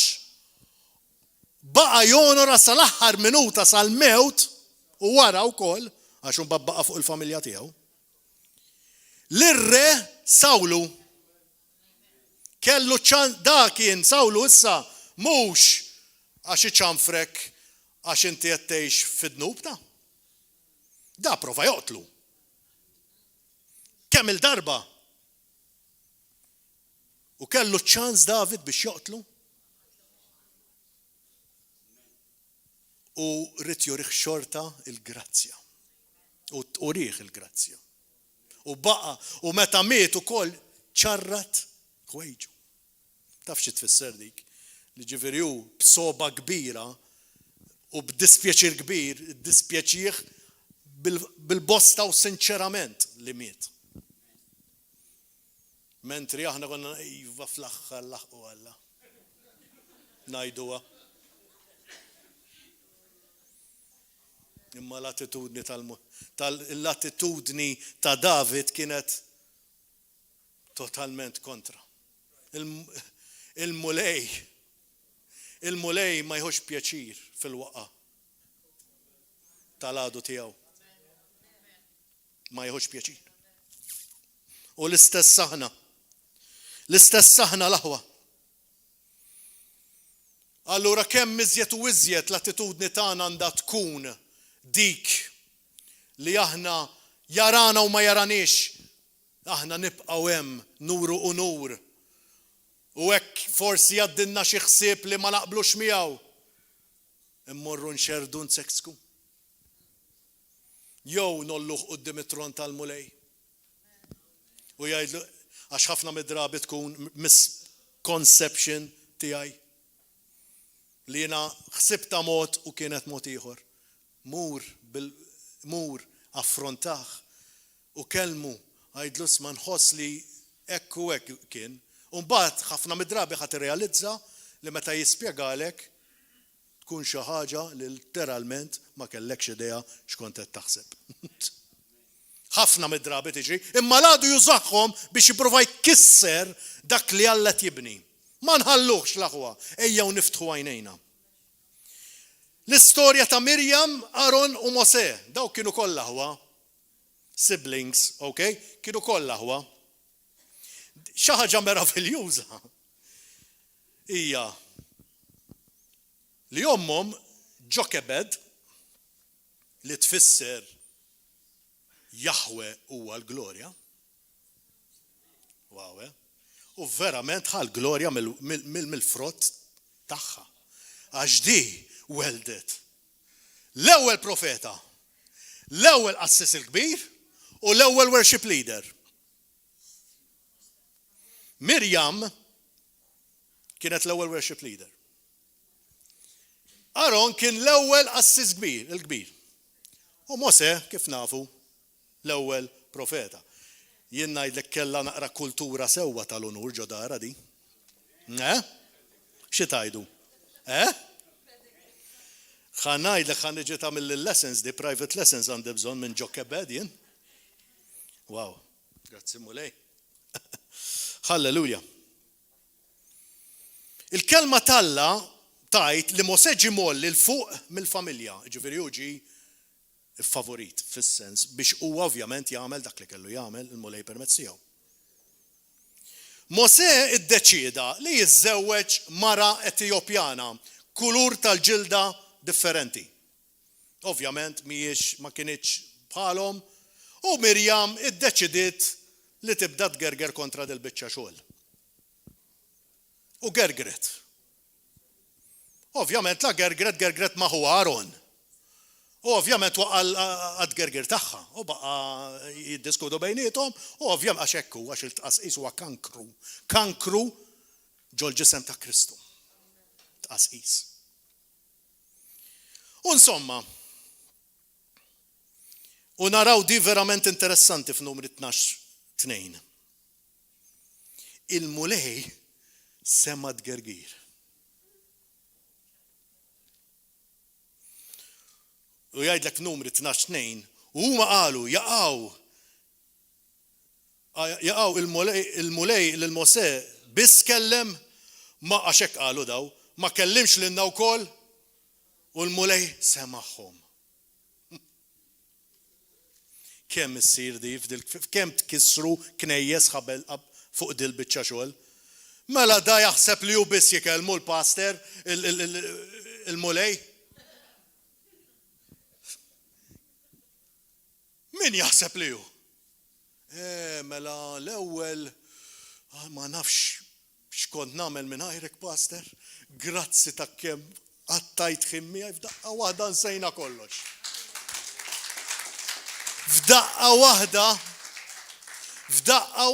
baqa jonora sal-aħħar minuta sal-mewt u wara wkoll għax baqa fuq il-familja tiegħu. L-re Sawlu kellu kien Sawlu issa mhux għax iċanfrek għax inti qed tgħix fid-dnubta. Da prova joqtlu. Kemm il-darba. U kellu ċans David biex joqtlu. U rid jurih xorta il-grazzja. U rih il-grazzja. U baqa, u meta miet ukoll ċarrat ħwejġu. Taf xi tfisser dik? Li ġifieri hu b'soba kbira u b'dispjaċir kbir, dispjaċih bil-bosta u sinċerament li miet. Mentri aħna konna iva fl-aħħar laħqu Alla. Ngħiduha. Imma l-attitudni ta' David kienet totalment kontra. Il-Mulej ma jħox pjaċir fil-waqqa tal-għadu tiegħu. Ma jħox pjaċir. U l-istess saħna l-aħwa. Allura kemm iżjed u iżjed l-attitudni tagħna għandha tkun dik li aħna jarana u ma jaranix, aħna nibqgħu hemm nuru u nur. U hekk forsi jaddinna xi ħsieb li ma naqblux miegħu. Immorru nxerdu nseksku. Jew nolluh quddiem it-tron tal-Mulej. U jgħidlu għax ħafna mid-drabi tkun misconception tiegħi. Li jiena ħsibta mod u kienet mod ieħor. Mur affrontaħ u kelmu Għajdlu sma nħoss li hekk u hekk kien. U mbagħad ħafna mid-drabi ħadd irrealizza li meta jispjegalek tkun xi ħaġa li literalment ma kellekx idea x'kont qed taħseb. Ħafna mid-drabi tiġi, imma l-għadu jużaħħom biex jipprova jkisser dak li Alla tibni. Ma nħalluhx l-aħwa, ejjew niftħu għajnejna. L-istorja ta' Mirjam, Aaron u Mosè, daw kienu kollha ħwa, siblings, okay? Kienu kollha ħwa. Xi ħaġa meraviljuża hija li ommhom Ġokebed li tfisser Jahwe huwa l-glorja. Wow, u verament ħal glorja mill-frott tagħha. Għax di weldet l-ewwel profeta, l-ewwel qassis il-kbir u l-ewwel worship leader. Mirjam kienet l-ewwel worship leader. Aaron kien l-ewwel qassis il-kbir. U Mosè, kif nafu, l-ewwel profeta. Jien ngħidlek kellha naqra kultura sewwa tal-unur ġodara di. Xi tajdu? Ħa ngħidlek ħa niġi tagħmel lessons di private lessons għandi bżonn minn Ġokebed jien. Wow, grazzi mulej. Halleluja. Il-kelma talla tajt li Mosè ġi molli l-fuq mill-familja, ġifieri hu ġi favorit fis-sens biex u ovvjament jagħmel dak li kellu jagħmel il-mulej permezz tiegħu. Mosè iddeċieda li jiżżewweġ mara Etjopjana, kulur tal-ġilda differenti. Ovvjament ma kienitx bħalhom u Mirjam iddeċidiet li tibda tgerger kontra del-biċċa xogħol. U gergret. Ovvjament la gergret ma' huwa Aaron. U ovvjament waqal għad-gerger tagħha. U baqa jiddiskutu bejniethom, u ovvjament għax hekk hu għax il-tqasqis huwa kankru. Kankru ġol-ġisem ta' Kristu. Tqasqis. U insomma, u naraw di verament interessanti f'numri 12-2. Il-mulej sema d-gergir. U jgħidlek f'numri 12-2, u huma qalu jaqgħu il-mulej lil-Mosè biss kellem ma għax hekk qalu daw, ma kellimx lilna wkoll u l-mulej semagħhom. Kemm issir di kemm tkissru knejjes ħabel fuq dil-biċċa xogħol. Mela da jaħseb li hu biss jikellmu l-pastor il-mulej. Min jaħseb li hu? Mela l-ewwel ma nafx x'kont nagħmel mingħajrek pastor. Grazzi ta' kemm għattajt ħimmi f'daqqa waħda nsejna kollox. F'daqqa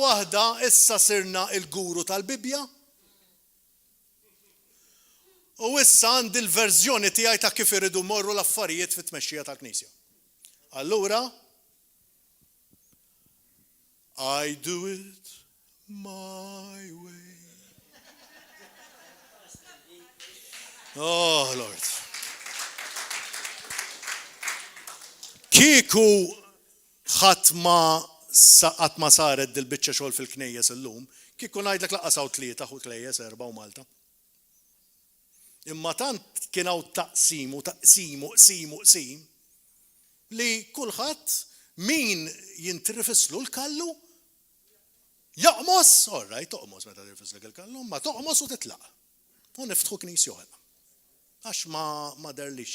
waħda issa sirna il-guru tal-Bibja. U issa għandi l-verżjoni tiegħi ta' kif iridu morru l-affarijiet fit-tmexxija tal-Knisja. Allura I do it my way. Oh, Lord. Kieku ħadd ma saret dil-biċċa xogħol fil-knejjes illum, kieku ngħidlek laqqasaw 3 u tlejjes 4 u Malta. Imma tant kien hawn taqsim li kulħadd min jintrifislu l-kallu jaqmos, orrajt, toqmos meta tirfislek il-kallu, ma toqmos u titlaq. U niftħu knisja oħra. Għax ma derlix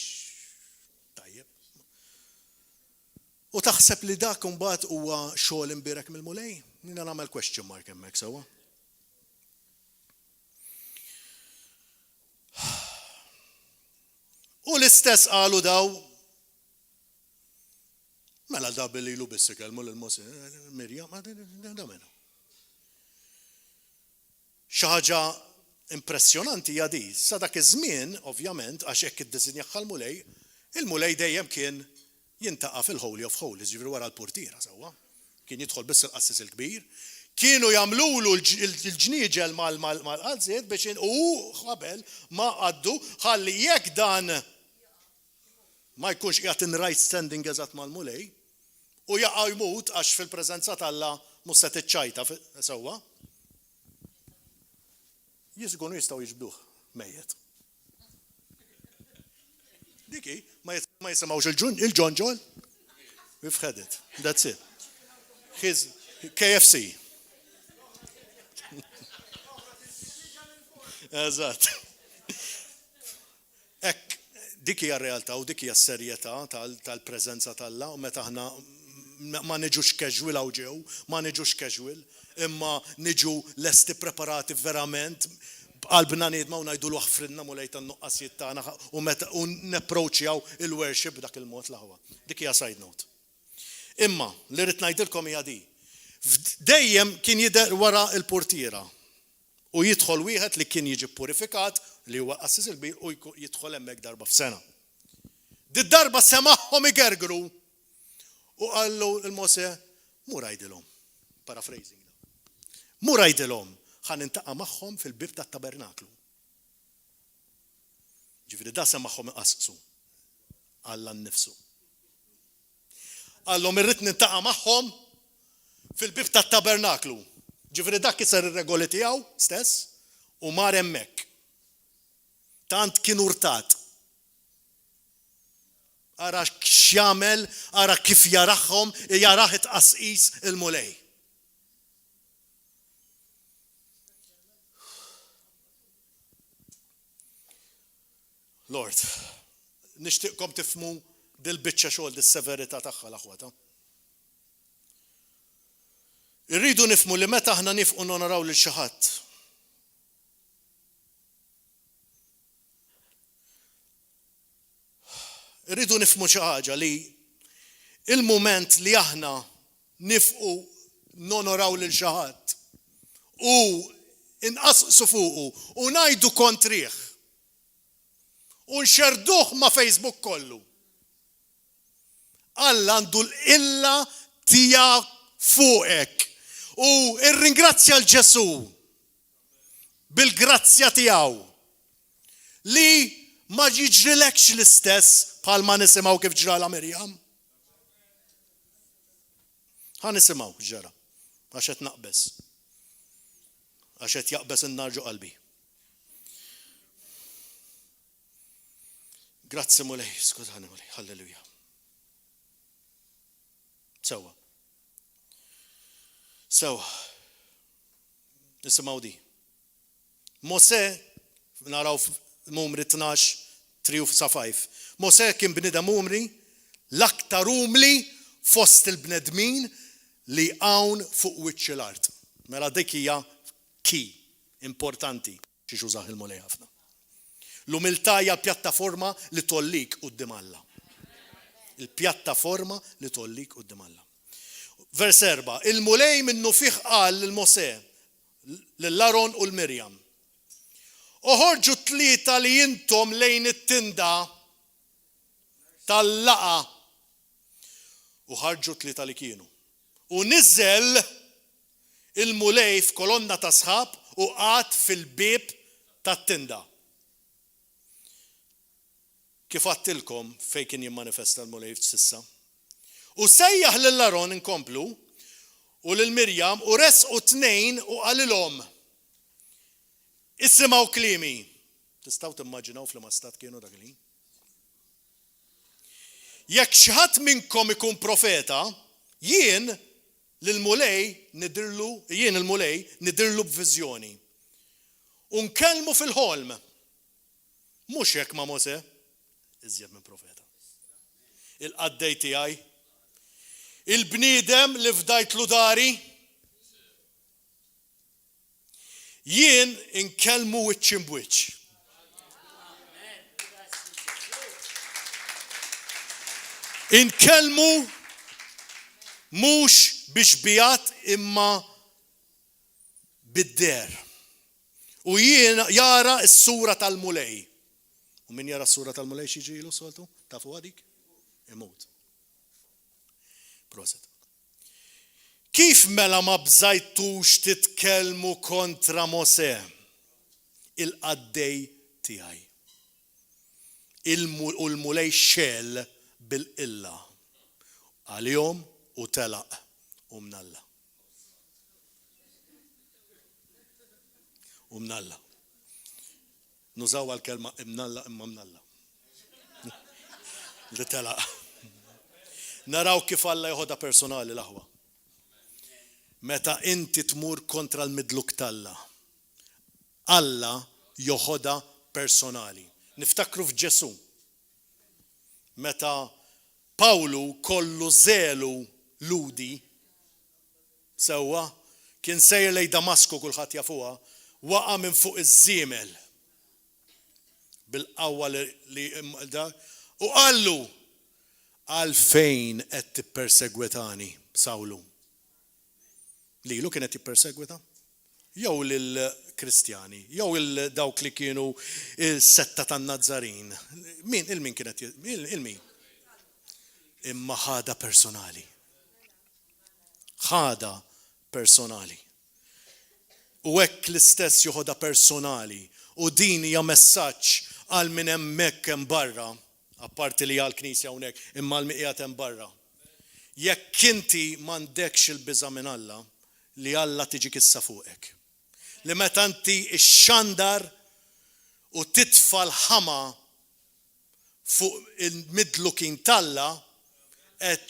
tajjeb. U taħseb li dak imbagħad huwa xogħol imbirek mill-mulej? Nina nagħmel question mark hemmhekk sewwa. U l-istess qalu daw mela da billi lu biss ikellmu lil-Mosè, Mirjam, da minnu. Xi ħaġa impressjonanti hija di, sa dak iż-żmien, ovvjament, għax hekk iddisinjaħħa l-mulej, il-mulej dejjem kien jintaqa' fil-Holy of Holies, ġifieri wara l-purtira sewwa. kien jidħol biss il-qassis il-kbir, kienu jagħmlulu l-ġnieġel mal-qalżiet biex qabel ma qaddu ħalli jekk dan ma jkunx qiegħed in right standing eżatt mal-mulej u jaqgħu jmut għax fil-preżenza tal-Alla mhux se tiċċajta sewwa. Jkunu jistgħu jiġbduh mejjed. Diki ma jisimgħux il-ġonġol. We've had it. That's it. His KFC. Eżatt. Ek, dik hija r-realtà u dik hija s-serjetà tal-preżenza tal-Alla u meta aħna ma niġux casual hawn ġew, ma niġux casual, imma niġu lesti preparati verament qalbna niedma u ngħidu ħfrinna mulej tan-nuqqasijiet tagħna u nepproachjaw il-worship b'dak il-mod l-aħwa. Dik hija side note. Imma li rrid ngħidilkom hija di. Dejjem kien jidher wara l-portiera u jidħol wieħed li kien jiġi purifikat li huwa qassis il-kbir u jidħol hemmhekk darba f'sena. Darba semagħhom igergru u qallu l-Mose mur għajdilhom. Paraphrasing. Mur għajdilhom ħan intaqa' magħhom fil-bib tat-tabernaklu. Ġifieri da semagħhom iqassqsu Alla nnifsu. Għallhom irrid nintaqa' magħhom fil-bib tat-tabernaklu. Ġifieri dak kisar ir-regoli tiegħu stess u mar hemmhekk. Tant kien urtat. Ara x'jagħmel, ara kif jarahom, jarah it-qasqis il-mulej. Lord, nixtieqkom tifhmu dil-biċċa xogħol dis-severità tagħha l-aħwata. Irridu nifhmu li meta aħna nifqu nonoraw lil xi ħadd. Irridu nifhmu xi ħaġa li il-mument li aħna nifqu nonoraw lil xi ħadd u inqasqsu fuqu u ngħidu kontrih u nxerduh ma' Facebook kollu. Alla għandu l-illa tiegħek fuqek u irringrazzja l-Ġesu bil-grazzja tiegħu li ma jiġrilekx l-istess bħal ma nisimgħu kif ġrala Mirjam. Ħa nisimgħu ġara għax qed naqbes. Għax qed jaqbes in-nar ġo qalbi. Grazzi mulej, skużani mulej, halleluja. Sewa. Nisimgħu di. Mose naraw Numri 12, 3-5. Mose kien bnidem umri l-aktar umli fost il-bnedmin li hawn fuq wiċċ l-art. Mela dik hija key importanti xi użah il-mulej ħafna. L-umiltà hija pjattaforma li tollik quddiem Alla. Il-pjattaforma li tollik quddiem Alla. Vers 4. Il-mulej minnu fih qal lil-Mose lill-Aron u l-Mirjam. Uħorġu 3 li jintom lejn it-tinda tal-laqa u ħarġu 3 li kienu. U nizzel il-mulej f'kolonna ta' sħab u qat fil-bib tat-tinda. Kif għattilkom fej kien jimmanifesta l-mulej f'sissa. U sejjaħ lill-Aron inkomplu u lill-Mirjam u resqu 2 u qalilhom. Issimgħu klimi. Tistgħu timmaġinaw fl-ma stat kienu dak il-ħin. Jekk xi ħadd minnkom ikun profeta, jien il-mulej nidirlu b'viżjoni. U nkellmu fil-ħolm. Mhux hekk ma' Mose, iżjed minn profeta. Il-qaddej tiegħi, il-bniedem li fdajtlu dari, jien inkellmu wiċċ imbuċ. Inkellmu mhux biex bijat imma bid-der. U jien jara s-sura tal-mulej. U min jara s-sura tal-mulej xieġilu soltu? Tafu għadik? Imut. Proset. Kif mela ma bżajtux titkellmu kontra Mosè? Il-qaddej tiegħi. U l-mulej xell bil-illa. Għal-jom u telaq u mnalla. U mnalla. Nużaw għal-kelma imnalla imma mnalla. Li telaq. Naraw kif Alla jħodha personali l-aħwa. Meta inti tmur kontra l-midluk talla, Alla joħodha personali. Niftakru f'Ġesu. Meta Pawlu kollu żelu ludi sewwa kien sejjer lejn Damasku kulħadd jafuha, waqa' minn fuq iż-żiemel bil-qawwa li u qallu għalfejn qed tippersegwitani Sawlu. Lilu kien qed jippersegwita? Jew lill-Kristjani, jew dawk li kienu il-setta tan-Nazzarin. Il-min kienet il-min? Imma ħada personali. Ħada personali. U hekk l-istess joħodha personali. U din hija messaġġ għal minn hemmhekk hemm barra, apparti li għall-Knisja hawnhekk, imma l-miqiegħed hemm barra. Jekk inti m'għandekx il-biża' minn Alla, li Alla tiġi kissa fuqek. Li meta inti xxandar u titfa' l-ħama fuq il-midlukin talla qed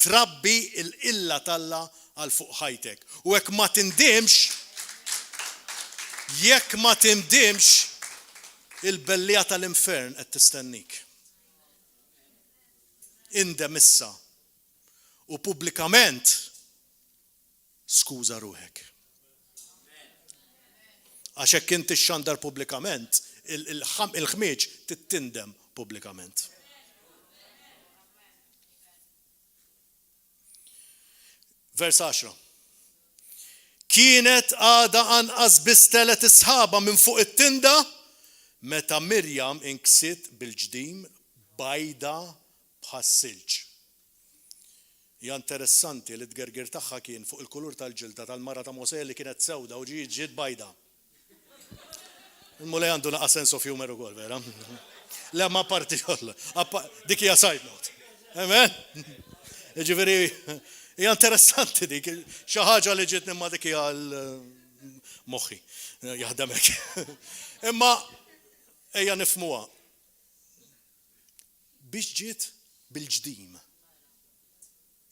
trabbi l-illa talla għal fuq ħajtek. U jekk ma tindimx il-bellija tal-infern qed tistennik. Indem issa u pubblikament skuża ruħek. Għax hekk inti xxandar pubblikament, il-ħmieġ tittindem pubblikament. Vers 10. Kienet għada anqas biss 3 isħaba minn fuq it-tinda meta Mirjam inksit bil-ġdim bajda bħas-silġ. Hija interessanti li t-gergir tagħha kien fuq il-kulur tal-ġilda tal-mara ta' Mosè li kienet sewda u ġiet bajda. Il-mulej għandu naqa' sense of humor ukoll, vera? Le ma parti kollha. Dik hija side note. Amen? Jiġifieri hija interessanti dik. Xi ħaġa li ġiet imma dik hija moħħi jaħdem hekk. Imma ejja nifhmuha. Biex ġiet bil-ġdim.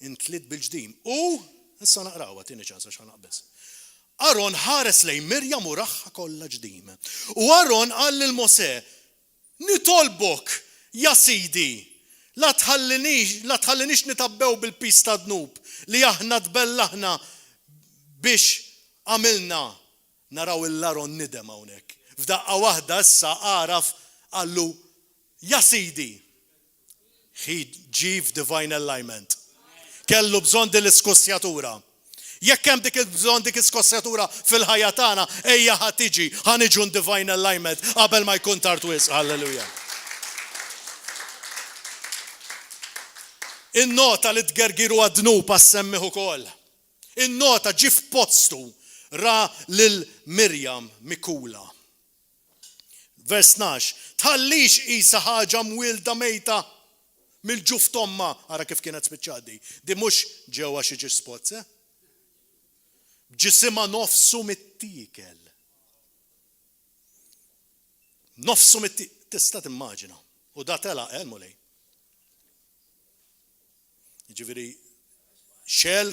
Intliet bil-ġdim. U issa naqrawha tieni ċans għax naqbeż. Aron ħares lejn Mirjam u raħħa kollha ġdiem. U Aron qal lil Mosè, nitolbok, ja Sidi, la tħallinix nitabbew bil-pis ta' dnub li aħna tbellaħna biex għamilna. Naraw il-Aron nidem hawnhekk. F'daqqa waħda issa għaraf qallu, ja Sidi. He gave divine alignment. Kellu bżonn din l-iskossjatura. Jekk hemm bżonn dik iskossjatura fil-ħajja tagħna, ejja ħa tiġi, ħa niġu divine alignment qabel ma jkun tard wisq. Halleluja. In-nota li tgergiru għad-dnub għas-semmiħ ukoll. In-nota ġi f'postu ra lil Mirjam mikula. Vers 12. Tħallix qisha ħaġa mwilda mejta mill-ġuf tomma, ara kif kienet spiċċadi. Di mhux ġewwa xi ġi spots, ġisimha nofsu mit-tiekel. Nofsu mit-tiekel. Tista' timmaġina. U da telaq mulej. Jiġifieri xell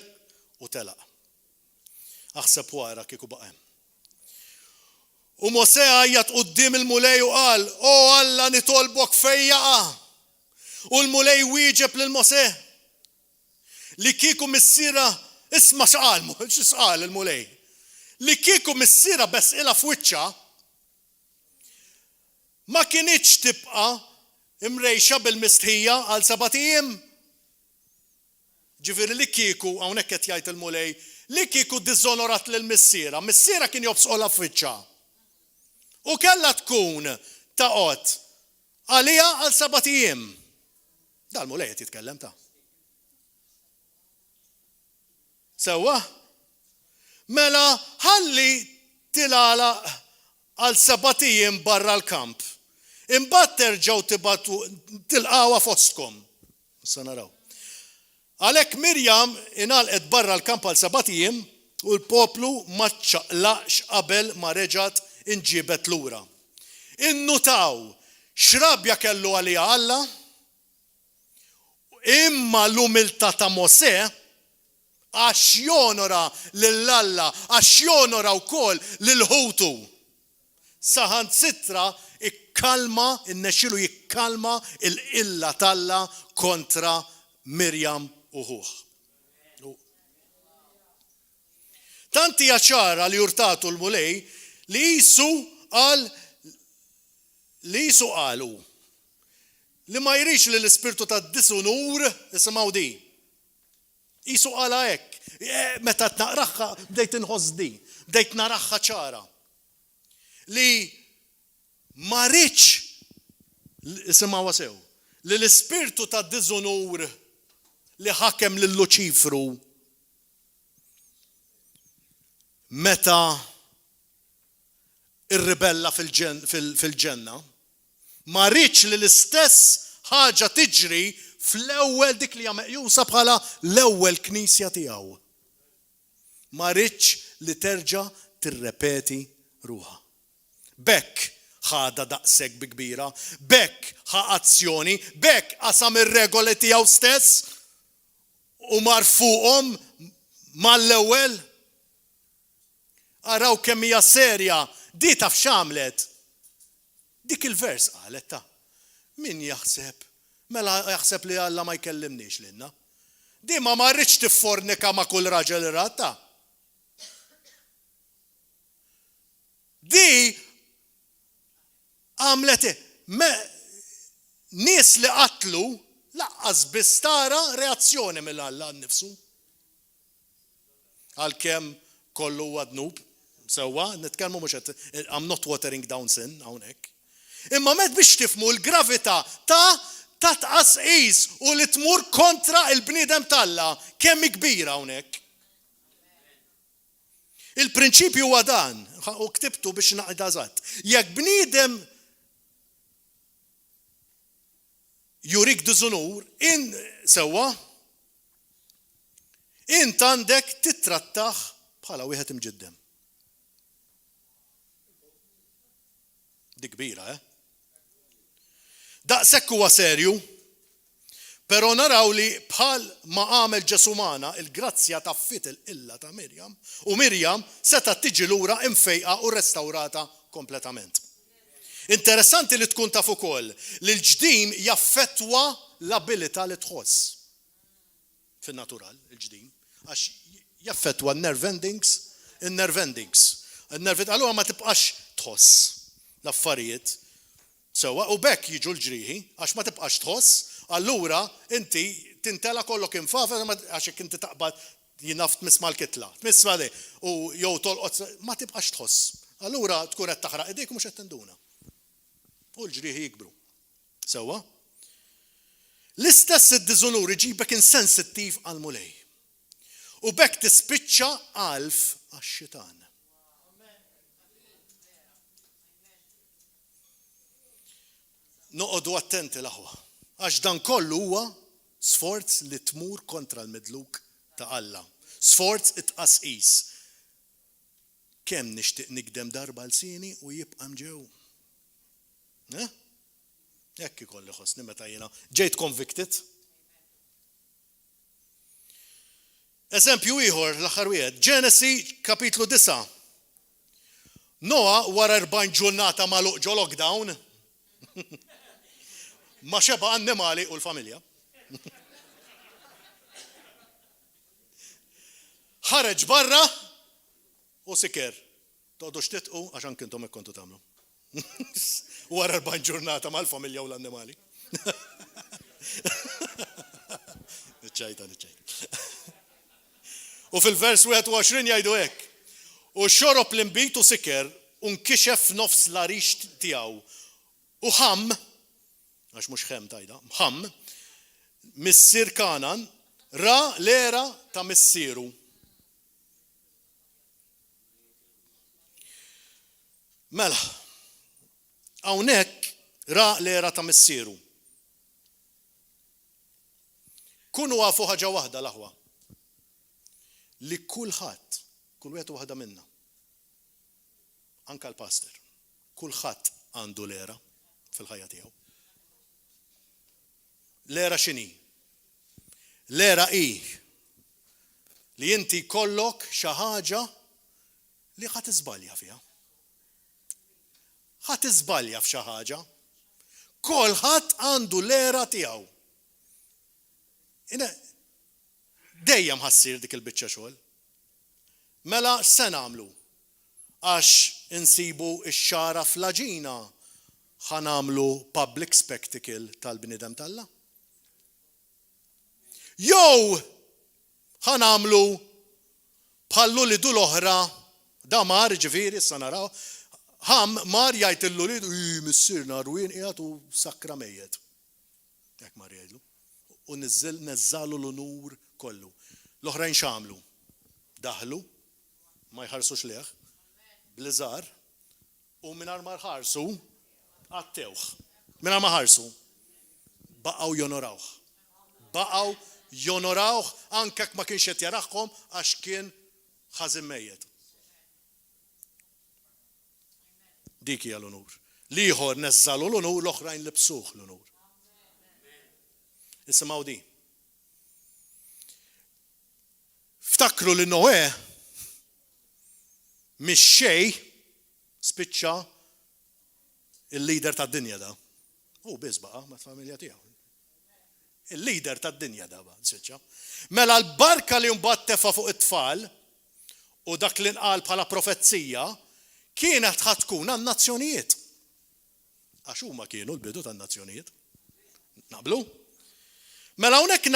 u telaq. Aħseb wara kieku baqa' hemm. U Mosè għajjat quddiem il-mulej u qal, o Alla nitolbok fejn jaqa'. U l-mulej wieġeb lil Mosè li kieku missiera isma' x'qal il-mulej. Li kieku missiera besqilha f'wiċċha ma kienitx tibqa' imrejxa bil-mistħija għal 7 ijiem. Ġifieri li kieku hawnhekk qed jgħid il-mulej li kieku diżonorat lill-missiera. Missiera kien jobsqolha f'wiċċha. U kellha tkun taqgħod għaliha għal 7 ijiem. Dal-mulej qed jitkellem ta'. Sewwa? Mela ħalli tilala għal 7 ijiem barra l-kamp. Imbagħad terġgħu tibatu tilqawha fostkom. Issa naraw. Għalhekk Mirjam ingħalqet barra l-kamp għal 7 ijiem u l-poplu ma ċċaqlaqx qabel ma reġgħet inġibet lura. Innutaw x'rabja kellu għaliha Alla, imma l-umiltà ta' Mosè għax jonora lill-Alla, għax jonora wkoll lill-ħutu. Saħansitra ikkalma, innexxielu jikkalma il-qilla talla kontra Mirjam u ħuh. Tant hija ċara li urtatu l-mulej li Jisu qalu li ma jrix li l-ispirtu ta' disunur isimgħu di. Jisu qala hekk. Meta tnaqraħħa bdejt inħoss di, bdejt naraħħa ċara. Li ma rridx isimgħuha sew li l-ispirtu ta' disunur li ħakem lil Luċifru meta irribella fil-ġenna, ma rridx li l-istess ħaġa tiġri fl-ewwel dik li hija meqjusa bħala l-ewwel knisja tiegħu. Ma rridx li terġa' tirrepeti ruha. Bekk ħada daqshekk bi kbira, bekk ħa azzjoni, bekk qasam ir-regoli tiegħu stess u marfuqhom mal-ewwel. Araw kemm hija serja, di taf x'għamlet. Dik il-vers qalet ta' min jaħseb? Mela jaħseb li Alla ma jkellimniex lilna. Di ma marritx tiffornika ma' kull raġel irata. Di għamlet nies li qatlu laqqas biss tara reazzjoni mill-Alla nnifsu. Għalkemm kollu huwa dnub, sewwa, nitkellmu mhux qed I'm not watering down sin hawnhekk. Imma met biex tifmu l-gravità ta' tqasqis u li tmur kontra il-bniedem talla kemm kbira hawnhekk. Il-prinċipju huwa dan, u ktibtu biex naqda żatt. Jekk bniedem jurik diżunur, sewwa, int għandek titrattaħ bħala wieħed imġiddem. Di kbira, Daqshekk huwa serju, però naraw li bħal ma għamel Ġesumana il-grazzja taffit il-qilla ta' Mirjam, u Mirjam seta' tiġi lura imfejqa u restawrata kompletament. Interessanti li tkun taf ukoll li l-ġdim jaffettwa l-abilità li tħoss. Fin-natural, il-ġdim, għax jaffettwa n-nerve endings, allura ma tibqax tħoss l-affarijiet. Sewwa u bekk jiġu l-ġrieħi għax ma tibqax tħoss, allura inti tintela kollok infafer għax jekk inti taqbad jinaf tmisma' l-kitla. Tmisma' li u jew tolqot ma tibqax tħoss. Allura tkun qed taħraq idejk mhux qed tinduna. U l-ġrieħi jikbru. Sewwa? L-istess id-diżunur iġibek insensittiv għall-mulej. U bekk tispiċċa għalf għax-xitan. Noqogħdu attenti l-aħwa, għax dan kollu huwa sforz li tmur kontra l-midluk ta' Alla. Sforz it-qasqis. Kemm nixtieq nikdem darba l-sini u jibqa' mġew. Hekk ikolli ħossni meta jiena ġejt convicted. Eżempju ieħor l-aħħar wieħed, Ġenesi kapitlu 9. Noa wara 40 ġurnata magħluq ġo lockdown ma xeba annimali u l-familja. Ħareġ barra u siker. Toqgħodux titqu għax anke intom hekk kontu tagħmlu. Wara 40 ġurnata mal-familja u l-annimali. Niċċajta. U fil-vers 21 jgħidu hekk. U xorob l-imbit u siker u nkixef nofs l-arix tiegħu. U ħamm, għax mhux ħem tajda, ħamm, missier Kanan ra l-era ta' missieru. Mela, hawnhekk ra l-era ta' missieru. Kunu għafu ħaġa waħda l-aħwa. Li kulħadd, kull wieħed waħda minna, anka l-pastor, kulħadd għandu l-era fil-ħajja tiegħu. L-era x'inhi? L-era hi li inti jkollok xi ħaġa li ħadd iżbalja fiha. Ħadd iżbalja f'xi ħaġa. Kulħadd għandu l-era tiegħu. Dejjem ħassir dik il-biċċa xogħol. Mela se nagħmlu? Għax insibu x-xara fl-aġina ħanamlu public spectacle tal-bniedem talla? Jew ħanamlu bħallu li du l-oħra da mar ġifieri issa naraw mar jgħid il-lulidu missier narwin qiegħed u sakra mejjed. Hekk mar jgħidlu. U nezzalu l-unur kollu. L-oħrajn x'għamlu? Daħlu, ma jħarsux leħ, bliżar, u mingħajr ma ħarsu, għattewħ. Mingħajr ma ħarsu, baqgħu jonorawh. Baqgħu jonorawh anke ma kienx qed jarahom għax kien ħażin mejjed. Dik hija l-unur. L-ieħor neżzalu l-unur, l-oħrajn libsuh l-unur. Isimgħu di. Ftakru li Noè mix-xejn spiċċa il-lider tad-dinja da. U biss baqa' mat-familja tiegħu. Il-lider tad-dinja da spiċċa. Mela l-barka li mbagħad tefa' fuq it-tfal u dak li nqal bħala profezzija kienet ħadd tkun għan-nazzjonijiet. Għax huma kienu l-bidu tan-nazzjonijiet. Naqblu? Mela hawnhekk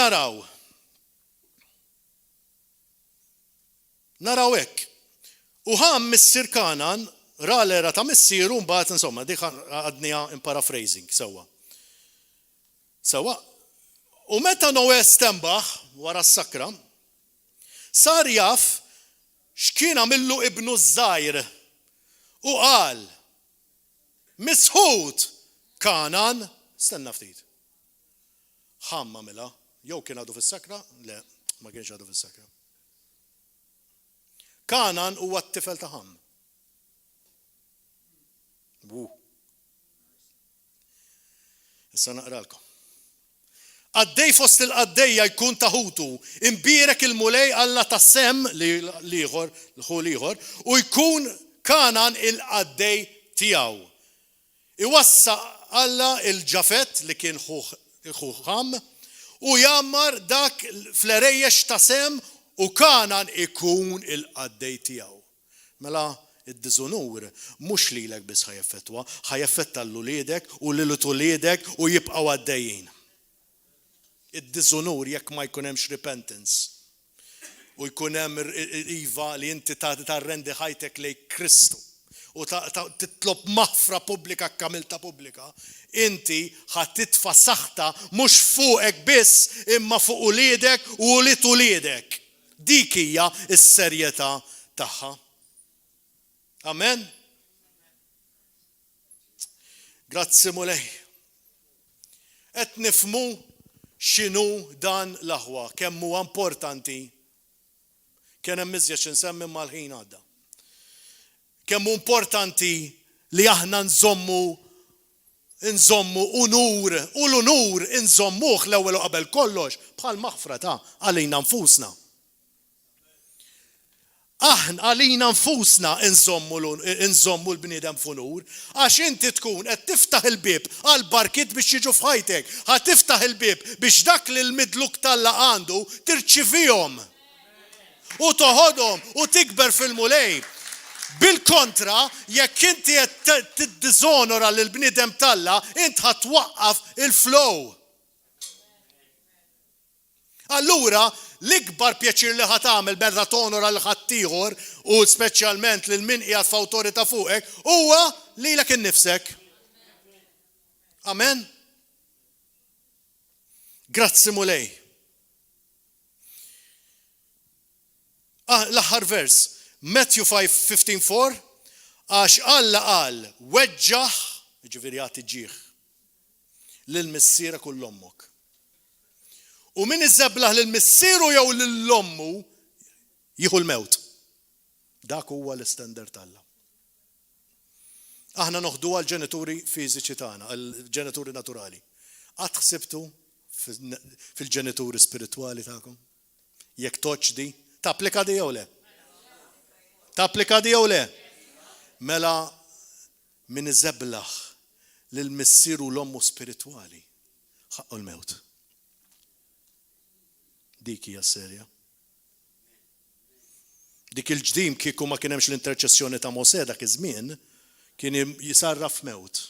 naraw hekk. U ħam missier Kanan ra l-era ta' missieru mbagħad insomma dik għadnija in paraphrasing sewwa. Sewwa. U meta Noè stembaħ wara s-sakra, sar jaf x'kien għamillu ibnu żgħir u qal misħud Kanan stenna ftit. Ħamm għamilha, jew kien għadu fis-sakra? Le, ma kienx għadu fis-sakra. Kanan huwa t-tifel ta' Ħamm. Issa naqralkom. Għaddej fost il-qaddejja jkun taħutu, imbierek il-mulej Alla ta' sem liħor, l-ħu u jkun Kanan il-qaddej tiegħu. Iwassa Alla il-ġafet li kien Ħamm u jammar dak fl-erejjex ta' sem u Kanan ikun il-qaddej tiegħu. Mela id-diżonur mhux lilek biss ħajaffettwa, ħajaffetta l-uliedek u lil-tuliedek u jibqgħu għaddejjin. Id-diżonur jekk ma jkun hemmx repentance u jkun hemm iva li inti tarrendi ħajtek lejn Kristu u titlob maħfra pubblika kamilta pubblika, inti ħadd titfa' saħta mhux fuqek biss imma fuq uliedek u uliedek. Dik hija s-serjetà tagħha. Amen. Grazzi mulej. Qed nifhmu x'inhu dan l-aħwa, kemm huwa importanti. Kien hemm iżjed x'insemmi mal-ħin għadda. Kemm hu importanti li aħna nżommu unur u l-unur nżommuh l-ewwel u qabel kollox bħal maħfra ta' għalina nfusna. Aħna għalina nfusna nżommu l-bniedem f'unur, għax inti tkun qed tiftaħ il-bib għal barkit biex jiġu f'ħajtek, ħad tiftaħ il-bib biex dak li l-midluk talla għandu tirċivihom u toħodhom u tikber fil-mulej. Bil-kontra, jekk inti qed tiddiżonora lill-bniedem talla, int ħatwaqqaf il-flow. Allura, l-ikbar pjaċir li ħatamel meta tonora l ħaddieħor u speċjalment lil min qiegħed f'awtorità fuqek huwa lilek innifsek. Amen. Grazzi mulej. L-aħħar vers, Matthew 5:15, Għax Alla qal, weġġaħ, ġifieri jagħti ġieħ lill-missiera kull ommok. U min iżeblaħ lill-missieru jew lill-ommu jieħu l-mewt. Dak huwa l-istandard Alla. Aħna noħdu għal ġenituri fiżiċi tagħna, għal ġenituri naturali. Qatt ħsibtu fil-ġenituri spiritwali tagħkom? Jekk toċdi, tapplika di jew le? Tapplika di jew le? Mela min iżeblaħ lill-missieru l-ommu spiritwali ħaqqu l-mewt. Dik hija serja. Dik il-ġdim kieku ma kien hemmx l-interċessjoni ta' Mosè dak iż-żmien kien jisarraf mewt.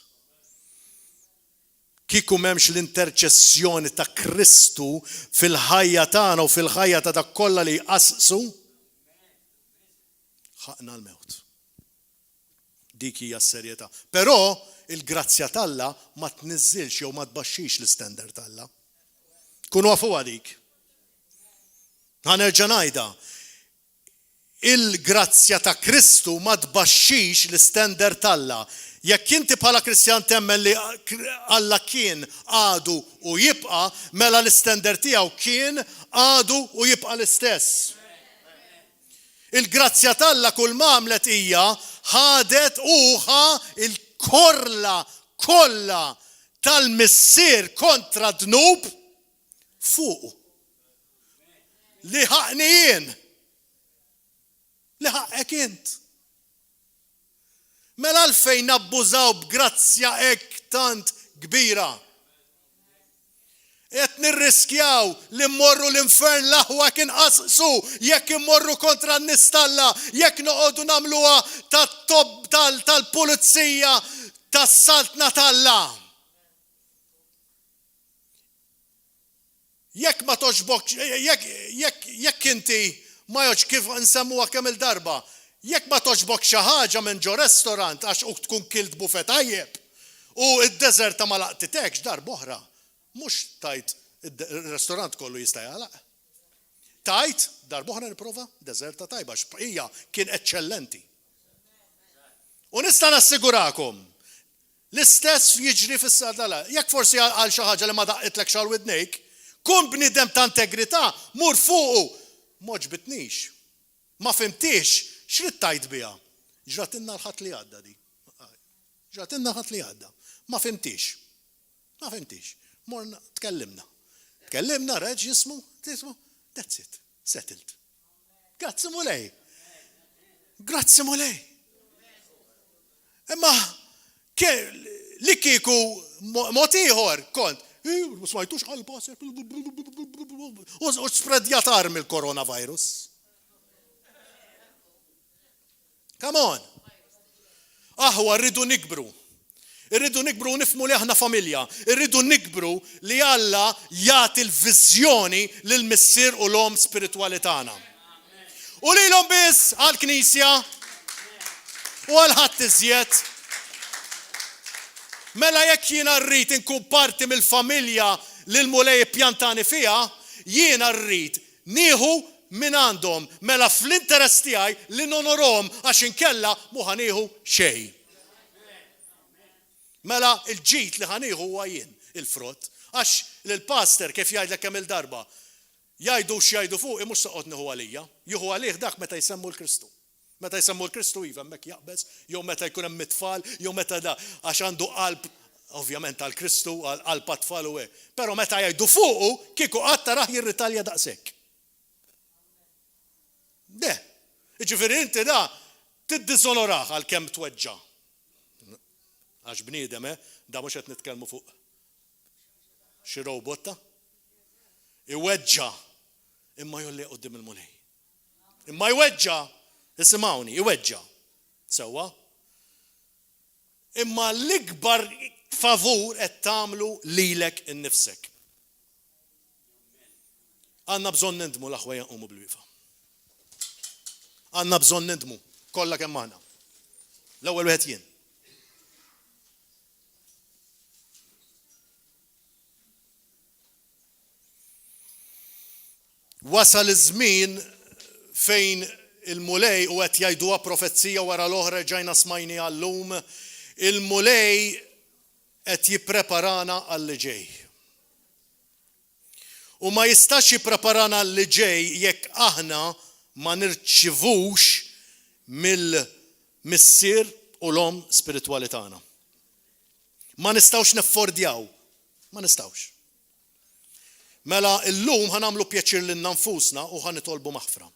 Kieku m'hemmx l-interċessjoni ta' Kristu fil-ħajja tagħna u fil-ħajja ta' dak kollha li jqasqsu, ħaqna l-mewt. Dik hija s-serjetà. Però il-grazzja t'Alla ma tniżżilx jew ma tbaxxix l-istandard t'Alla. Kunu għafuha dik. Ħanerġa' ngħidha. Il-grazzja ta' Kristu ma tbaxxix l-istandard t'Alla. Jekk inti bħala Kristjan temmen li Alla kien għadu u jibqa', mela l-istandard tiegħu kien għadu u jibqa' l-istess. Il-grazzja t'Alla kull ma għamlet hija ħadet uħa il-korla kollha tal-missier kontra dnub fuq. Li ħaqni jien. Li ħaqek int. Mela għalfejn abbużaw b'grazzja hekk tant kbira. Qed nirriskjaw li mmorru l-infern l-aħwa kien qasqsu jekk immorru kontra n-nies t'Alla, jekk noqogħdu nagħmluha tat-tobb tal-pulizija tas-saltna t'Alla. Jekk ma toġbok, jekk inti ma joġ kif nsemmuha kemm il-darba, jekk ma toġbok xi ħaġa minn ġo restorant għax tkun kilt bufet tajjeb u d-deżerta ma laqtitekx darba oħra. Mhux tajt il-restorant kollu jista' jagħlaq. Tajt darba oħra nipprova deżerta tajba hija kien eċċellenti. U nista' nassigurakom l-istess jiġri fis-sadala. Jekk forsi għal xi ħaġa li ma daqqitlek xal widnejk, kun bniedem ta' integrità, mur fuqu. Moġbitnix. Ma fimtix x'rid tajt biha. Ġratinna l-ħadd li għadda di. Ġratinna ħadd li għadda. Ma fimtix. Ma fimtix. Morna, tkellimna. Tkellimna, reġ jismu, that's it, settled. Grazzi mulej. Grazzi mulej. Imma, li kieku motiħor kont, smajtux għal-baser, u spredjatar mill-coronavirus. Come on. Aħwa, rridu nikbru. Irridu nikbru nifmu li aħna familja. Irridu nikbru li Alla jagħti l-viżjoni lill-missier u l-om spiritwali tagħna. U lilhom biss għall-Knisja u għal ħadd iżjed. Mela jekk jiena rrid inkun parti mill-familja li l-mulej pjantani fiha, jiena rrid nieħu minn għandhom mela fl-interess tiegħi li nonorhom għax inkella mhu ħanieħu xejn. Mela il-ġit li ħanieħu huwa jien il-frott, għax l-pastor kif jgħidlek kemm il-darba jgħidu x'jgħidu fuq mhux soqgħod nieħu għalija, jieħu għalih dak meta jsemmu l-Kristu. Meta jsemmu l-Kristu iva hemmhekk jaqbeż, jew meta jkun hemm it-tfal, jew meta da għax għandu qalb ovvjament għall-Kristu, qalb għat-tfal u hekk. Però meta jgħidu fuqu kieku qatt taraħ jirritalja daqshekk. Jiġifieri inti da tiddiżonorah għalkemm tweġġa'. Għax bniedem, da mhux qed nitkellmu fuq xi robotta. Iweġġa' imma jolli qudiem il-mulej. Imma jweġġa' isimgħuni, iweġġa' sewwa. Imma l-ikbar favur qed tagħmlu lilek innifsek. Għandna bżonn nindmu l-aħwa janqumu bil-wieqfa. Għandna bżonn nindmu kollha kemm aħna. L-ewwel wieħed jien. Wasal iż-żmien fejn il-mulej u qed jgħiduha profezzija wara l-oħra ġajna smajni għallum, il-mulej qed jippreparana għall ġej. U ma jistax jippreparana għall ġej jekk aħna ma nirċivux mill-missier u l-om spiritwali tagħna. Ma nistgħux neffordjaw, ma nistgħux. Mela illum ħanamlu pjaċir lil nfusna u ħanitolbu maħfra.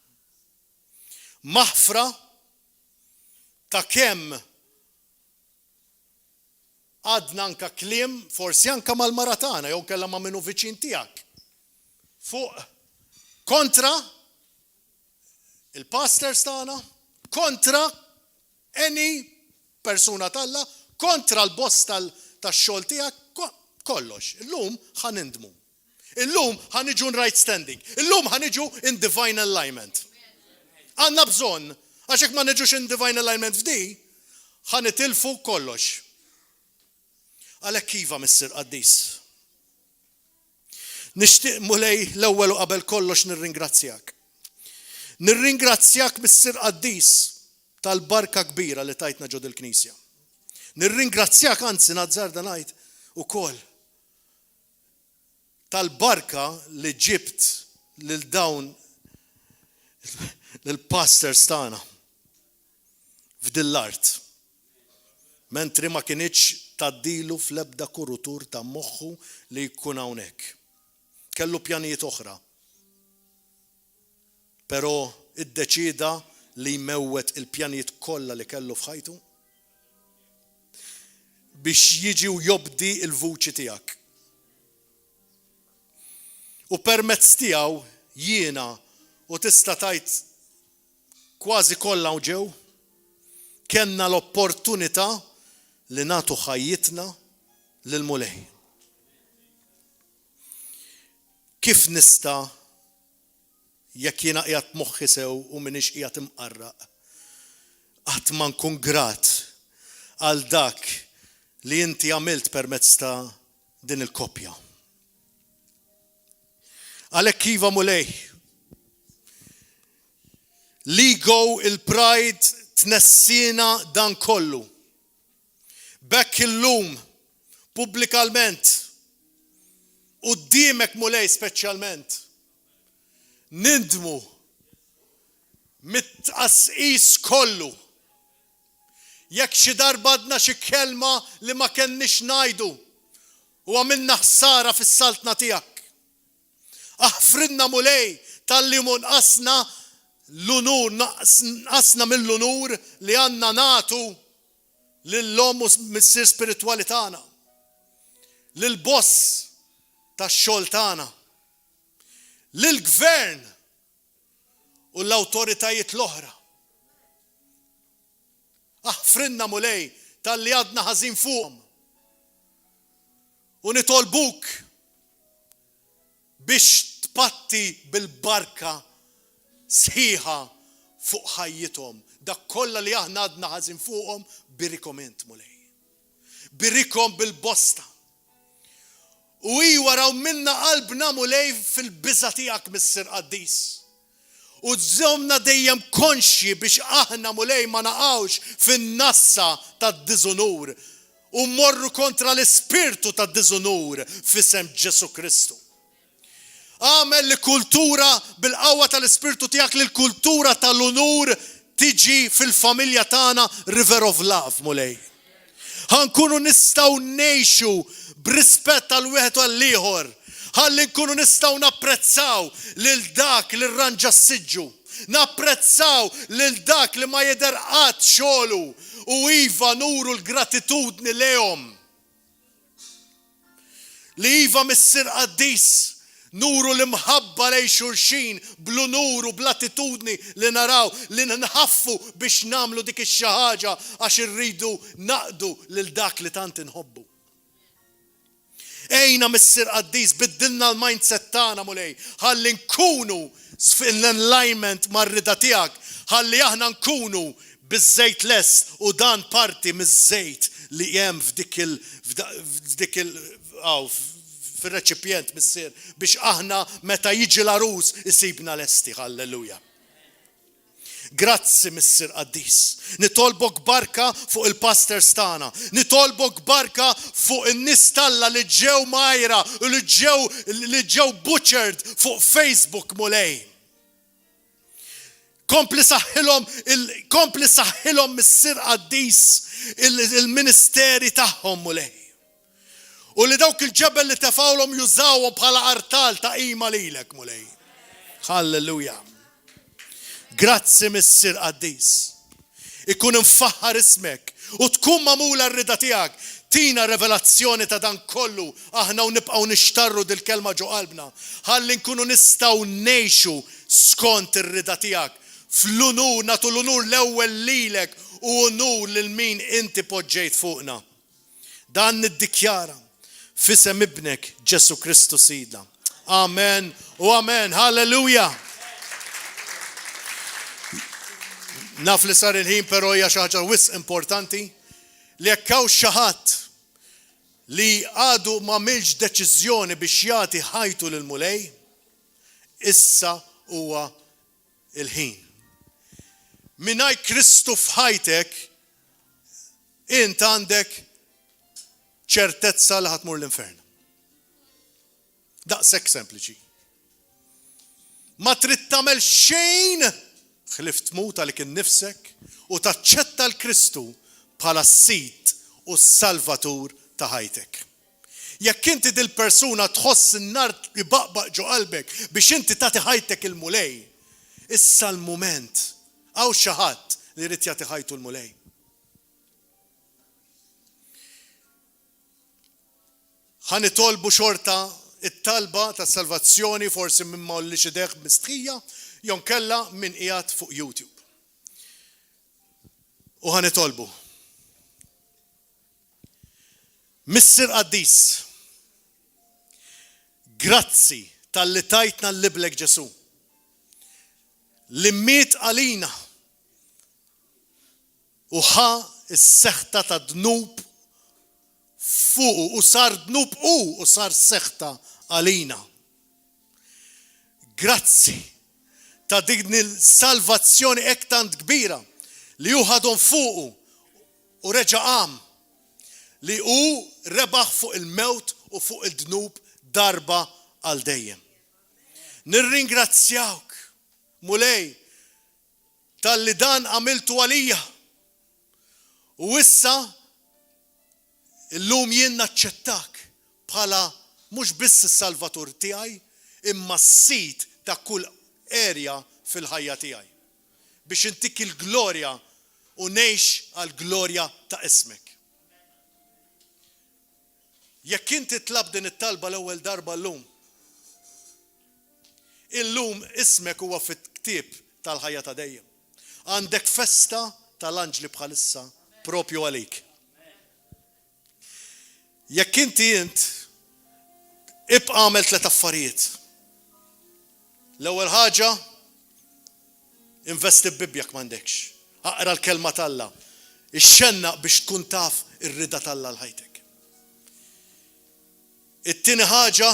Maħfra ta' kemm għadna anka kliem forsi anka mal-maratana jew kellha ma' minnu viċin tiegħek. Fuq kontra il-pastors tagħna, kontra any persuna talla, kontra l-boss tax-xogħol tiegħek, kollox. Illum ħanindmu. Illum ħaniġu in right standing. Illum ħaniġu in divine alignment. Għandna bżonn, għax hekk ma niġux in divine alignment f'di, ħanitilfu kollox. Għalhekk iva Missier Qaddis. Nixtieq mulej l-ewwel u qabel kollox nirringrazzjak. Nirringrazzjak Missier Qaddis tal-barka kbira li tajtna ġod il-Knisja. Nirringrazzjak anzi nazzarda ngħid ukoll tal-barka li ġibt lil dawn lill-pastors tagħna f'din l-art. Mentri ma kinitx taddilu fl-ebda kurutur ta' moħħu li jkun hawnhekk. Kellu pjanijiet oħra. Però iddeċida li jmewwet il-pjanijiet kollha li kellu f'ħajtu biex jiġi u jobdi il-vuċi tiegħek. U permezz tiegħu jiena u tista' tgħid kważi kollha u ġew kellna l-opportunità li nagħtu ħajjitna lil mulej. Kif nista' jekk jiena qiegħed moħħi sew u m'iniex qiegħed imqarraq qatt ma nkun grat għal dak li inti għamilt permezz ta' din il-koppja. Għalhekk iva mulej, l-ego, il-pride tnessina dan kollu. Bekk illum, pubblikalment, quddiemek mulej speċjalment, nindmu mit-tqasqis kollu. Jekk xi darba għadna xi kelma li ma kenniex ngħidu u għamilna ħsara fis-saltna tiegħek. Aħfrinna mulej tal-li nqasna l-unur, nqasna mill-unur li għandna nagħtu lill-om u missier spiritwali tagħna, lill-boss tax-xogħol tagħna, lill-gvern u l-awtoritajiet l-oħra. Aħfrinna mulej tal-li għadna ħażin fuqhom. U nitolbuk biex tpatti bil-barka sħiħa fuq ħajjithom. Dak kollha li aħna għadna ħażin fuqhom birikom int mulej. Birikom bil-bosta. U waraw minna qalbna mulej fil-biża tiegħek Missier Qaddis. U żomna dejjem konxji biex aħna mulej ma naqgħux fin-nassa tad-diżunur u mmorru kontra l-ispirtu tad-diżunur f'isem Ġesu Kristu. Għamel li kultura bil-qawwa tal-ispirtu tiegħek li l-kultura tal-unur tiġi fil-familja tagħna river of love mulej. Ħankunu nistgħu ngħixu b'rispett għal wieħed u għall ieħor. Ħalli nkunu nistgħu napprezzaw lil dak li rranġa s-siġġu. Napprezzaw lil dak li ma jidher qatt xogħlu u iva nuru l-gratitudni lehom. Li iva Missier Qaddis nuru l-imħabba lej xulxin bl-unur u bl-attitudni li naraw li nħaffu biex namlu dik ix-xi ħaġa għax irridu naqdu lil dak li tant inħobbu. Ejna Missier Qaddis biddilna l-mindset tagħna mulej ħalli nkunu fil-alignment mar-rida tiegħek, ħalli aħna nkunu biż-żejt lest u dan parti miż-żejt li hemm f'dik fil-reċipjent Missier biex aħna meta jiġi l-arus isibna lesti, halleluja. Grazzi Missir Qaddis. Nitolbok barka fuq il-pastors tagħna. Nitolbok barka fuq in-nies Alla li ġew majra u li ġew butchered fuq Facebook mulej. Kompli saħħilhom Missir Qaddis il-ministeri tagħhom mulej. U li dawk il-ġebel li tefawlhom jużawhom bħala artal ta' qima lilek mulej. Halleluja. Grazzi Missir Qaddis. Ikun infaħħar ismek u tkun magħmula r-rida tiegħek. Tina revelazzjoni ta' dan kollu aħna u nibqgħu nixtarru dil-kelma ġo qalbna. Ħalli nkunu nistgħu ngħixu skont ir-rida tiegħek. Fl-unur nagħtu l-unur l-ewwel lilek u unur lil min inti poġġejt fuqna. Dan niddikjara f'isem ibnek Ġesu Kristu Sidna. Amen u amen. Halleluja. Naf li sar il-ħin però hija xi ħaġa wisq importanti li jekk hawn xi ħadd li għadu ma milx deċiżjoni biex jagħti ħajtu lil mulej, issa huwa il-ħin. Mingħajr Kristu f'ħajtek int għandek ċertezza li ħatmur l-infern. Daqshekk sempliċi. Ma trid tagħmel xejn ħlif tmut għalik innifsek u taċċetta l-Kristu bħala s-sit u s-salvatur ta' ħajtek. Jekk inti dil-persuna tħoss in-nar jibaqbaq ġo qalbek biex inti tagħti ħajtek il-mulej, issa l-mument għaw xi ħadd li jrid jagħti ħajtu l-mulej. Ħanitolbu xorta it-talba ta' salvazzjoni forsi minn ma li xi deħ mistħija jew kella min qiegħed fuq YouTube. U ħanitolbu. Missir Qaddis, grazzi tal-li tajtna l-liblek Ġesu. Li miet għalina u ħa s-seħta ta' dnub fuq u sar dnub u sar seħta għalina. Grazzi ta' din il-salvazzjoni hekk tant kbira li hu ħadhom fuqu u reġa' qam li hu rebaħ fuq il-mewt u fuq il-dnub darba għal dejjem. Nirringrazzjawk mulej tal-li dan għamiltu għalija u issa illum jien naċċettak bħala mhux biss is-salvatur tiegħi imma s-sit ta' kull erja fil-ħajja tiegħi biex intik il-glorja u ngħix għall-glorja ta' ismek. Jekk inti tlab din it-talba l-ewwel darba llum, illum ismek huwa fit-ktieb tal-ħajja ta' dejjem. Għandek festa tal-anġli bħalissa propju għalik. Jekk inti ibqa' għamel tliet affarijiet. L-ewwel ħaġa investi b'Bibja jekk m'għandekx. Aqra l-kelma tal-Alla. Ixxennaq biex tkun taf ir-rida tal-Alla l-ħajtek. It-tieni ħaġa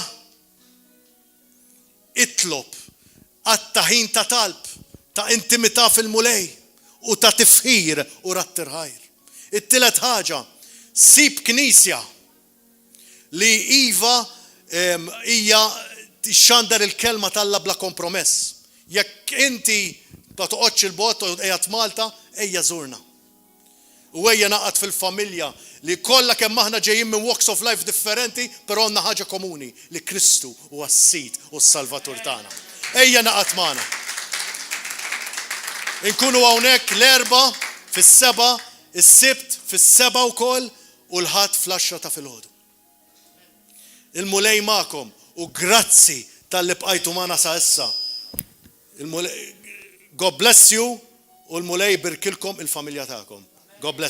itlob għat-taħin ta' talb, ta' intimità fil-mulej u ta' tifħir u rattirħajr. It-tielet ħaġa sib knisja li iva hija tixxandar il-kelma tal-Alla bla kompromess. Jekk inti ma toqgħodx il-bot u qiegħed Malta, ejja żurna. U ejja naqgħod fil-familja li kollha kemm aħna ġejjin minn walks of life differenti, però għandna ħaġa komuni li Kristu huwa s-sit u s-salvatur tagħna. Ejja naqgħod magħna. Inkunu hawnhekk l-erba' fis-seba', is-sibt fis-seba' wkoll u l-ħadd fl-10 ta' filgħodu. Il-mulej magħkom u grazzi tal-li bqajtu magħna sa issa. God bless you u l-mulej birkilkom il-familja tagħkom. God bless.